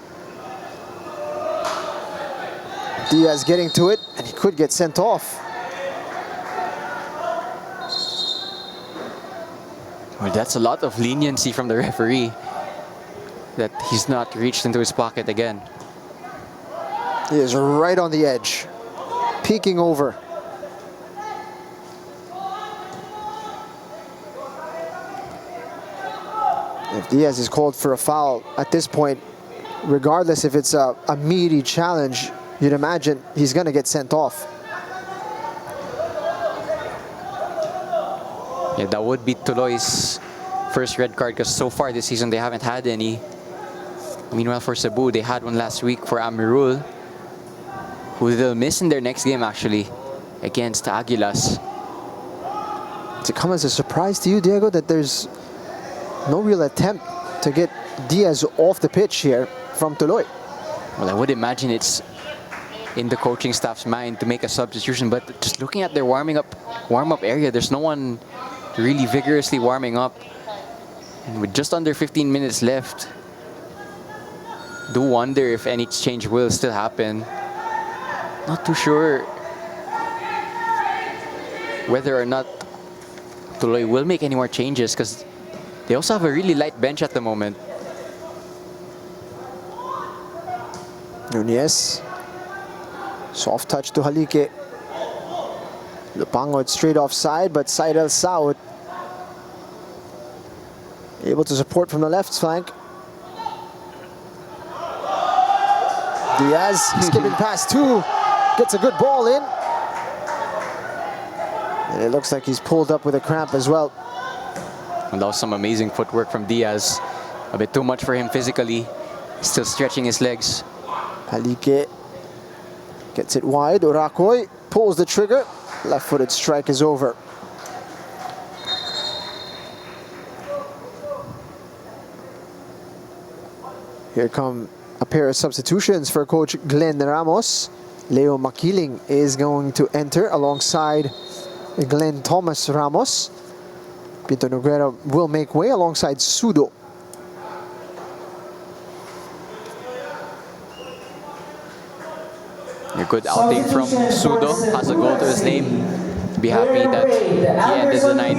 Diaz getting to it, and he could get sent off. Well, that's a lot of leniency from the referee, that he's not reached into his pocket again. He is right on the edge, peeking over. If Diaz is called for a foul at this point, regardless if it's a meaty challenge, you'd imagine he's going to get sent off. Yeah, that would be Tuloy's first red card, because so far this season they haven't had any. Meanwhile, for Cebu, they had one last week for Amirul, who they'll miss in their next game actually, against Aguilas. Does it come as a surprise to you, Diego, that there's no real attempt to get Diaz off the pitch here from Tuloy? Well, I would imagine it's in the coaching staff's mind to make a substitution, but just looking at their warm-up area, there's no one really vigorously warming up. And with just under 15 minutes left, do wonder if any change will still happen. Not too sure whether or not Tuloy will make any more changes, because they also have a really light bench at the moment. Nunez. Soft touch to Halike. Lupango, it's straight offside, but Seidel Saud able to support from the left flank. Diaz skipping past two, gets a good ball in. And it looks like he's pulled up with a cramp as well. And that was some amazing footwork from Diaz. A bit too much for him physically. Still stretching his legs. Halike gets it wide. Urakoy pulls the trigger. Left-footed strike is over. Here come a pair of substitutions for coach Glenn Ramos. Leo Makiling is going to enter alongside Glenn Thomas Ramos. Pinto Noguera will make way alongside Sudo. A good outing from Sudo. Has a goal to his name. Be happy that he ended the night.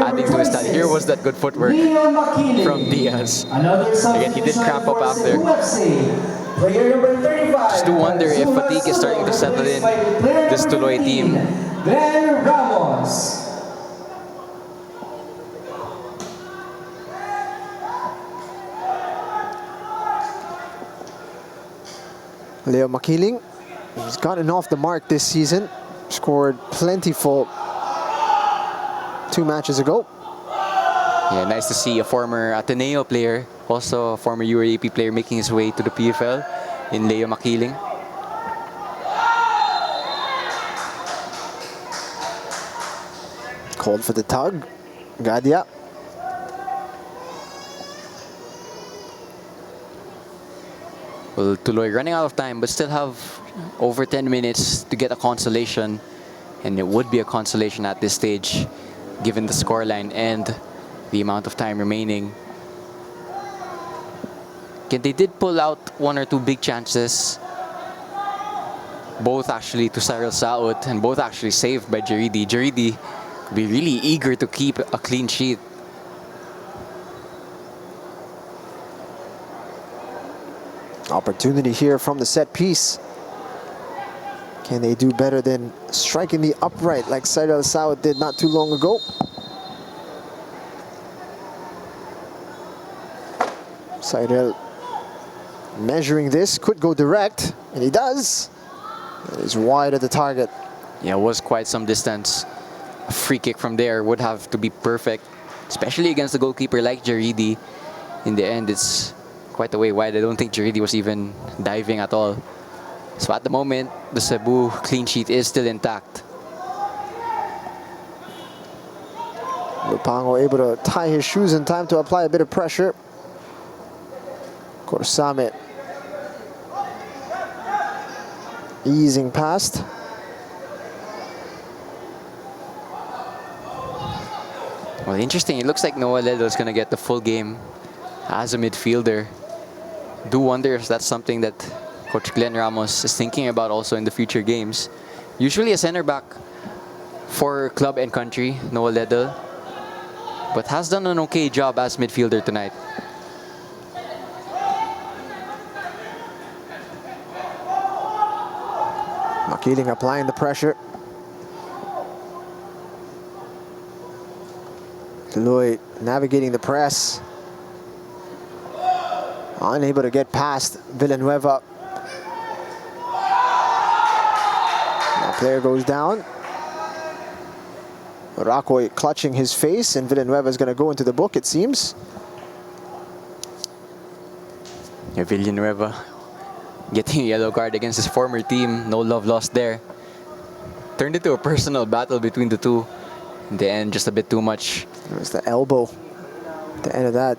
Adding to his stat, here was that good footwork from Diaz. Again, he did cramp up after. Just do wonder if fatigue is starting to settle in this Tuloy team. Glenn Ramos. Leo Makiling, he's gotten off the mark this season. Scored plentiful 2 matches ago. Yeah, nice to see a former Ateneo player, also a former UAAP player, making his way to the PFL in Leo Makiling. Called for the tug. Gadia. Well, Tuloy running out of time, but still have over 10 minutes to get a consolation. And it would be a consolation at this stage, given the scoreline and the amount of time remaining. Again, they did pull out 1 or 2 big chances. Both actually to Cyril Saud, and both actually saved by Jaridi. Jaridi be really eager to keep a clean sheet. Opportunity here from the set piece. Can they do better than striking the upright like Cyril Saud did not too long ago? Cyril measuring this, could go direct, and he does. He's wide of the target. Yeah, it was quite some distance. A free kick from there would have to be perfect, especially against a goalkeeper like Jaridi. In the end, it's quite a way wide. I don't think Jaridi was even diving at all. So at the moment, the Cebu clean sheet is still intact. Lupango able to tie his shoes in time to apply a bit of pressure. Korsame easing past. Well, interesting. It looks like Noah Ledo is going to get the full game as a midfielder. Do wonder if that's something that Coach Glenn Ramos is thinking about also in the future games. Usually a center back for club and country, Noah Ledo, but has done an okay job as midfielder tonight. Makiling applying the pressure. Tuloy navigating the press. Unable to get past Villanueva. Now player goes down. Rakoy clutching his face, and Villanueva is going to go into the book, it seems. Yeah, Villanueva getting a yellow card against his former team. No love lost there. Turned into a personal battle between the two. In the end, just a bit too much. It was the elbow at the end of that.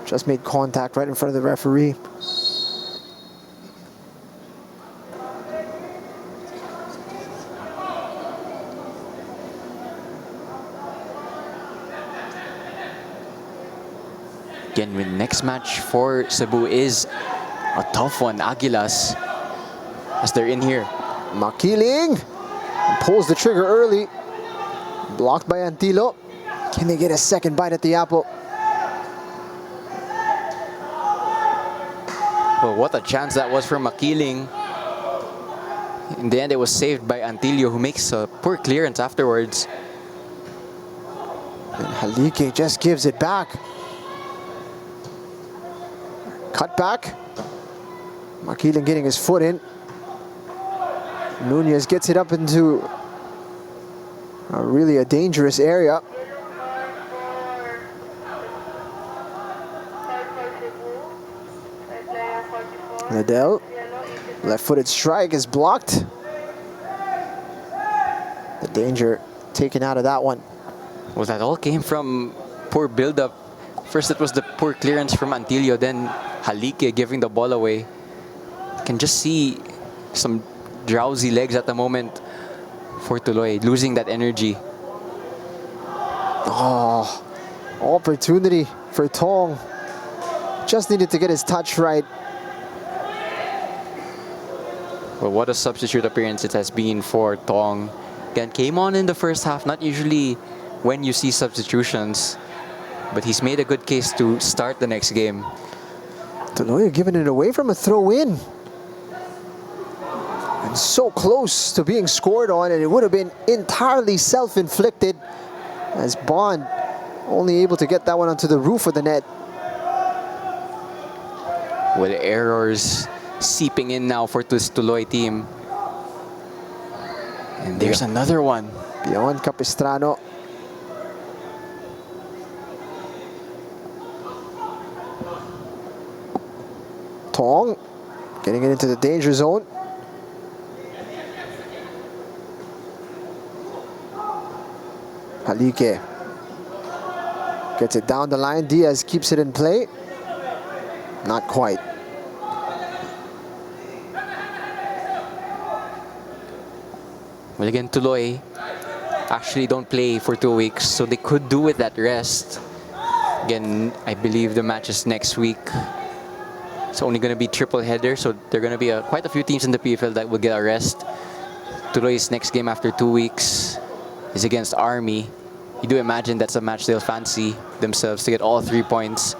Just made contact right in front of the referee. Again, the next match for Cebu is a tough one. Aguilas, as they're in here. Makiling pulls the trigger early. Blocked by Antilo. Can they get a second bite at the apple? Well, what a chance that was for Makiling. In the end, it was saved by Antilio, who makes a poor clearance afterwards. And Halike just gives it back. Cut back. Makiling getting his foot in. Nunez gets it up into really a dangerous area. Nadell, left-footed strike is blocked. The danger taken out of that one. Well, that all came from poor build-up. First, it was the poor clearance from Antilio, then Halike giving the ball away. Can just see some drowsy legs at the moment for Tuloy, losing that energy. Oh, opportunity for Tong. Just needed to get his touch right. Well, what a substitute appearance it has been for Tong. Again, came on in the first half, not usually when you see substitutions, but he's made a good case to start the next game. Tuloy giving it away from a throw-in. And so close to being scored on, and it would have been entirely self-inflicted, as Bond only able to get that one onto the roof of the net. With errors seeping in now for this Tuloy team. And there's another one. Beyond Capistrano. Tong getting it into the danger zone. Halike gets it down the line. Diaz keeps it in play. Not quite. Well, again, Tuloy actually don't play for 2 weeks, so they could do with that rest. Again, I believe the match is next week. It's only going to be triple header, so there are going to be quite a few teams in the PFL that will get a rest. Tuloy's next game after 2 weeks is against Army. You do imagine that's a match they'll fancy themselves to get all 3 points.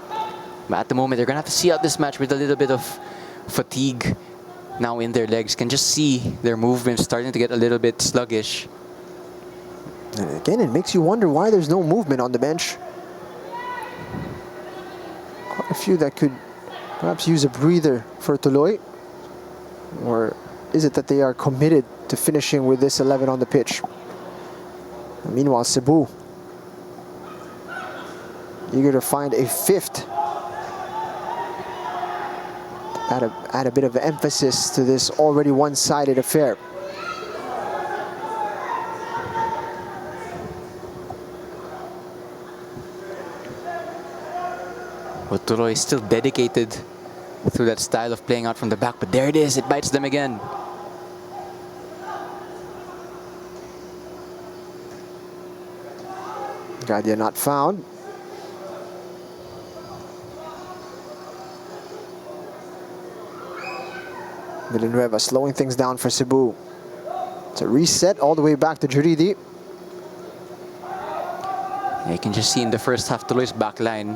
But at the moment, they're going to have to see out this match with a little bit of fatigue now in their legs. Can just see their movements starting to get a little bit sluggish. And again, it makes you wonder why there's no movement on the bench. Quite a few that could perhaps use a breather for Tuloy. Or is it that they are committed to finishing with this 11 on the pitch? And meanwhile, Cebu eager to find a fifth. Add a bit of emphasis to this already one-sided affair. But Tuloy is still dedicated through that style of playing out from the back. But there it is, it bites them again. Gadia not found. Villanueva slowing things down for Cebu. It's a reset all the way back to Juridi. Yeah, you can just see in the first half, Tuloy's back line.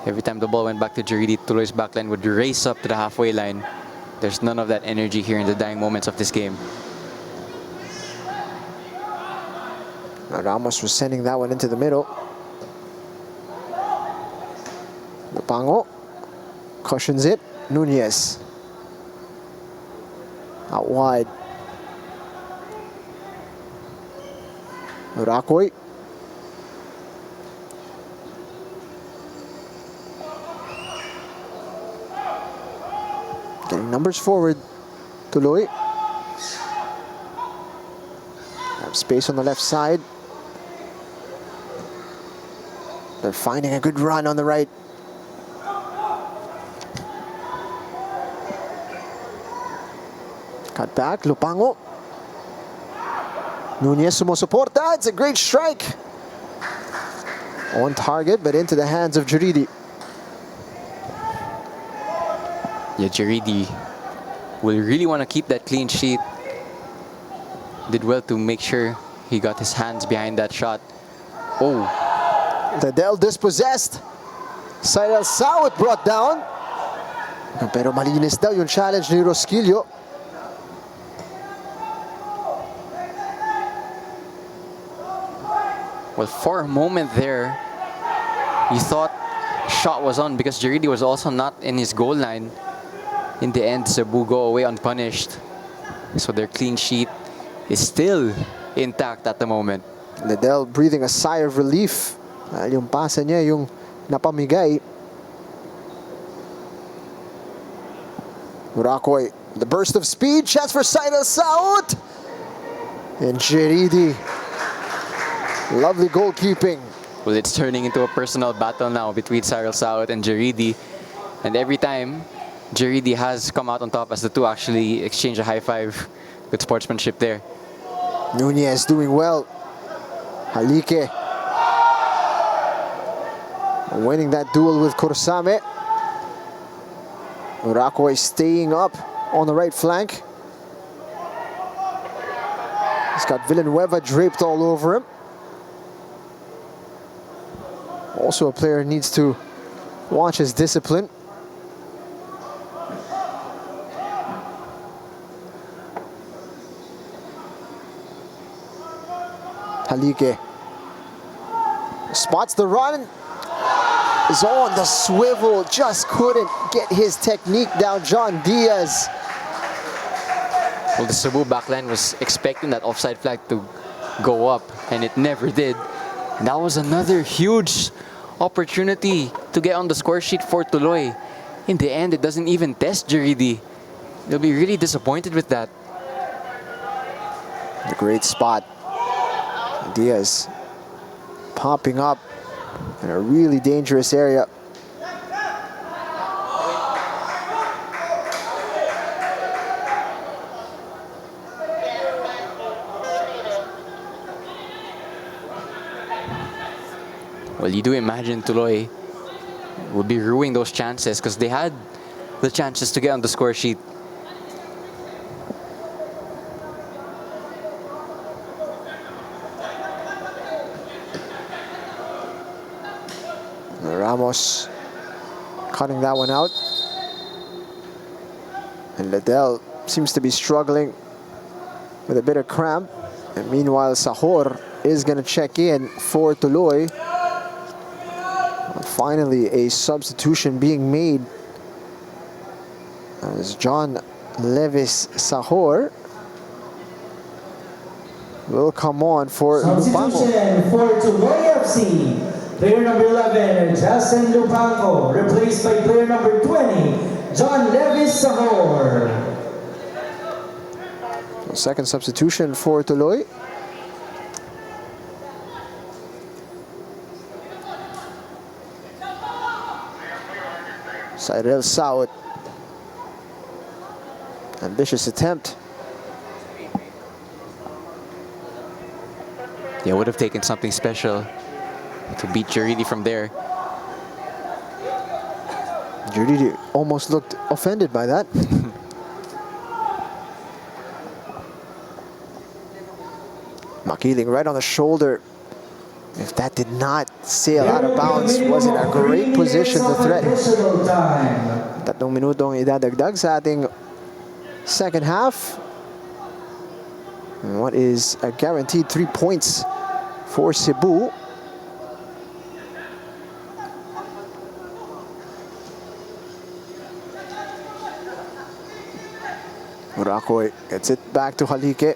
Every time the ball went back to Juridi, Tuloy's back line would race up to the halfway line. There's none of that energy here in the dying moments of this game. Ramos was sending that one into the middle. Lupango cushions it. Nunez out wide. Urakoy. Getting numbers forward. Tuloy. Have space on the left side. They're finding a good run on the right. Cut back, Lupango. Nunez sumusuporta. It's a great strike. On target, but into the hands of Juridi. Yeah, Juridi will really want to keep that clean sheet. Did well to make sure he got his hands behind that shot. Oh. Tadel dispossessed. Cyril Sawit brought down. Pero malinis daw yung challenge ni Rosquillo. Well, for a moment there, you thought shot was on because Juridi was also not in his goal line. In the end, Cebu go away unpunished. So their clean sheet is still intact at the moment. Tadel breathing a sigh of relief. Yung pasa niya yung napamigay. Urakoy, the burst of speed, chance for Cyril Saut. And Juridi. Lovely goalkeeping. Well, it's turning into a personal battle now between Cyril Saut and Juridi. And every time, Juridi has come out on top as the two actually exchange a high five. Good sportsmanship there. Nunez doing well. Halike winning that duel with Kursame. Urakoy staying up on the right flank. He's got Villanueva draped all over him. Also a player who needs to watch his discipline. Halike spots the run, is on the swivel, just couldn't get his technique down. John Diaz Well, the Cebu backline was expecting that offside flag to go up, and it never did. And that was another huge opportunity to get on the score sheet for Tuloy. In the end, it doesn't even test Jaridi. They'll be really disappointed with that. A great spot. Diaz popping up in a really dangerous area. Well, you do imagine Tuloy would be ruining those chances because they had the chances to get on the score sheet. Ramos cutting that one out. And Liddell seems to be struggling with a bit of cramp. And meanwhile, Sahor is going to check in for Tuloy. Finally, a substitution being made as John Levis Sahor will come on for Lupamo. Substitution for Tuloy FC. Player number 11, Justin Lupanco, replaced by player number 20, John Levis Sahor. Second substitution for Tuloy. Cyril Saud. Ambitious attempt. Yeah, would have taken something special to beat Jaridi from there. Jaridi almost looked offended by that. Makiling right on the shoulder. If that did not sail out of bounds, was in a great position to threaten. Tatlong minutong idadagdag sa ating second half. And what is a guaranteed 3 points for Cebu. Urakoy gets it back to Halike.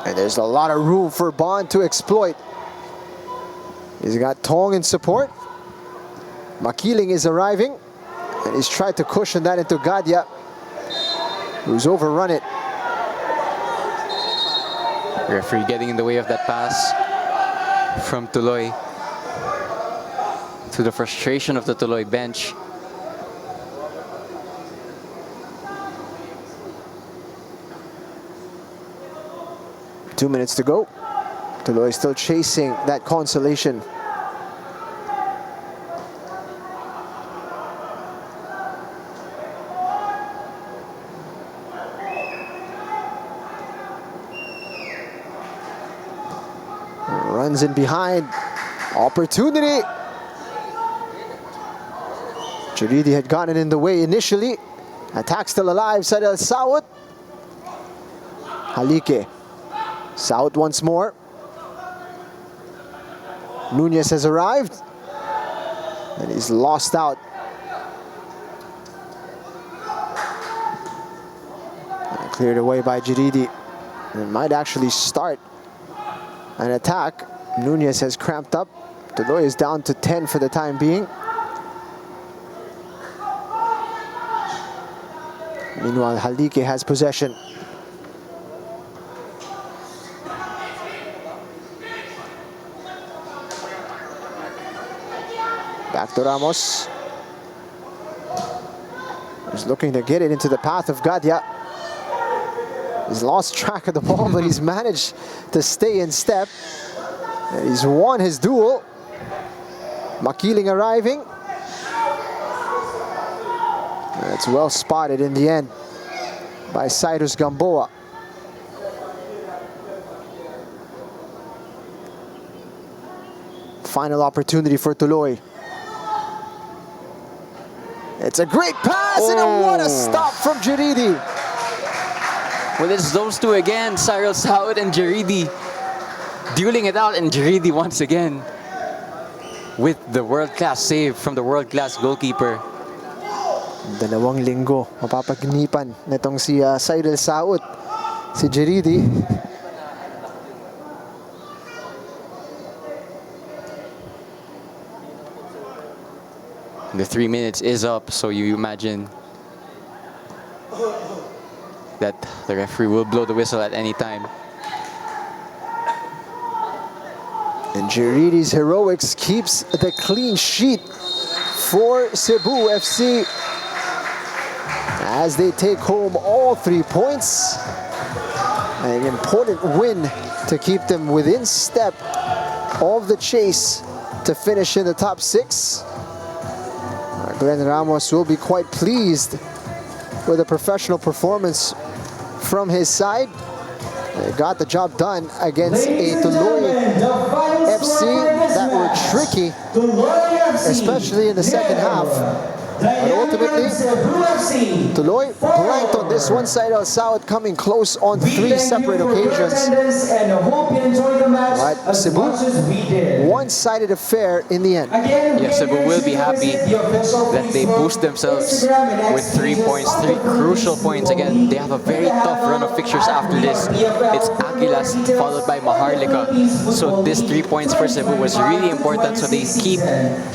And there's a lot of room for Bond to exploit. He's got Tong in support. Makiling is arriving. And he's tried to cushion that into Gadya, who's overrun it. Referee getting in the way of that pass from Tuloy, to the frustration of the Tuloy bench. Two minutes to go. Tuloy still chasing that consolation. Runs in behind. Opportunity. Jaridi had gotten in the way initially. Attack still alive. Sadel Saud. Halike. Saud once more. Nunez has arrived. And he's lost out. And cleared away by Jaridi. And might actually start an attack. Nunez has cramped up. Tuloy is down to 10 for the time being. Meanwhile, Halike has possession. Back to Ramos. He's looking to get it into the path of Gadya. He's lost track of the ball, but he's managed to stay in step. And he's won his duel. Makiling arriving. And it's well spotted in the end by Cyrus Gamboa. Final opportunity for Tuloy. It's a great pass, and what a stop from Jaridi. Well, it's those two again, Cyril Saud and Jaridi, dueling it out, and Jaridi once again with the world-class save from the world-class goalkeeper. Dalawang linggo mapapagnipan nitong si Cyril Saut, si Jeridi. The 3 minutes is up, so you imagine that the referee will blow the whistle at any time. And Jeridi's heroics keeps the clean sheet for Cebu FC as they take home all 3 points. An important win to keep them within step of the chase to finish in the top 6. Glenn Ramos will be quite pleased with a professional performance from his side. They got the job done against a Tuloy FC that were tricky, especially in the second half. But ultimately, Tuloy blanked on this one. Cyril Saut coming close on 3 separate occasions. But Cebu, one-sided affair in the end. Yeah, Cebu will be happy that they boost themselves with 3 points, 3 crucial points. Again, they have a very tough run of fixtures after this. It's Aguilas followed by Maharlika. So this 3 points for Cebu was really important, so they keep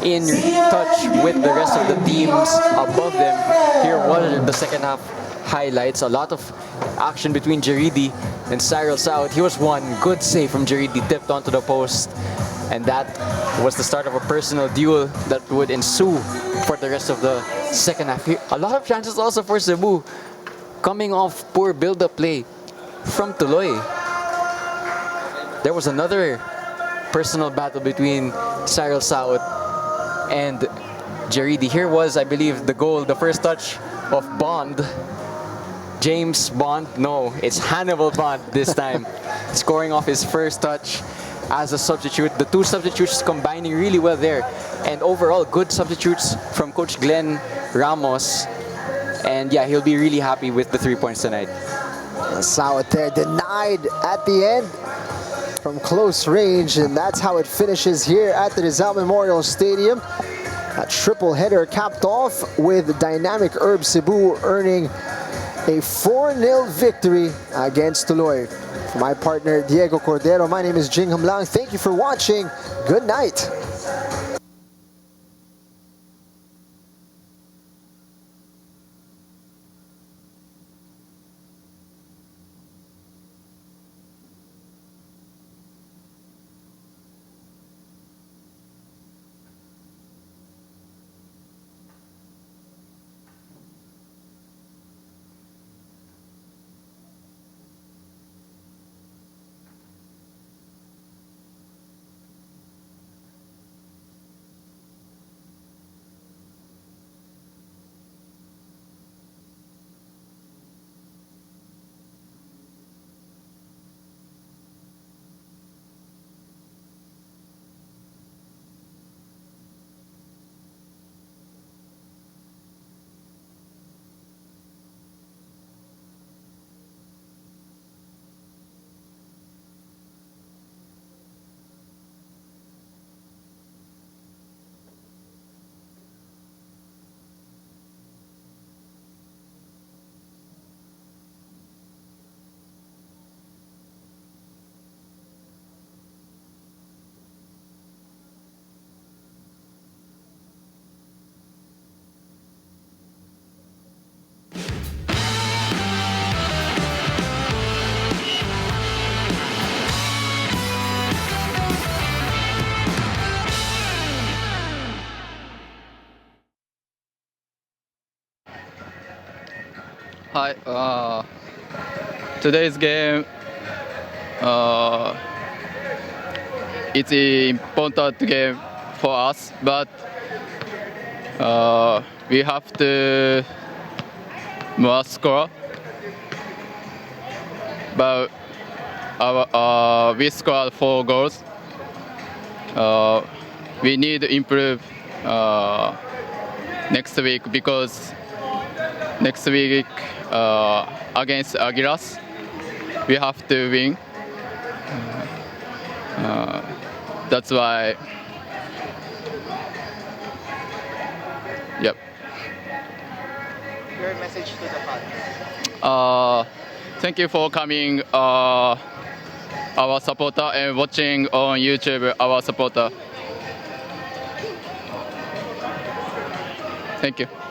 in touch with the rest of the teams above them. Here was the second half highlights. A lot of action between Jeridi and Cyril Saut. He was one good save from Jeridi, tipped onto the post. And that was the start of a personal duel that would ensue for the rest of the second half. A lot of chances also for Cebu, coming off poor build-up play from Tuloy. There was another personal battle between Cyril Saut and Jeridi. Here was, I believe, the goal, the first touch of Bond. James Bond, no, it's Hannibal Bond this time. Scoring off his first touch as a substitute. The 2 substitutes combining really well there. And overall, good substitutes from Coach Glenn Ramos. And yeah, he'll be really happy with the 3 points tonight. Saut there denied at the end from close range, and that's how it finishes here at the Rizal Memorial Stadium. A triple header capped off with Dynamic Herb Cebu earning a 4-0 victory against Tuloy. For my partner Diego Cordero, my name is Jing Hamlang. Thank you for watching. Good night. Hi, today's game, it's an important game for us, but we have to more score. But we scored 4 goals. We need to improve next week, because next week against Aguilas, we have to win. That's why, yep. your message to the fans? Thank you for coming, our supporter, and watching on YouTube our supporter. Thank you.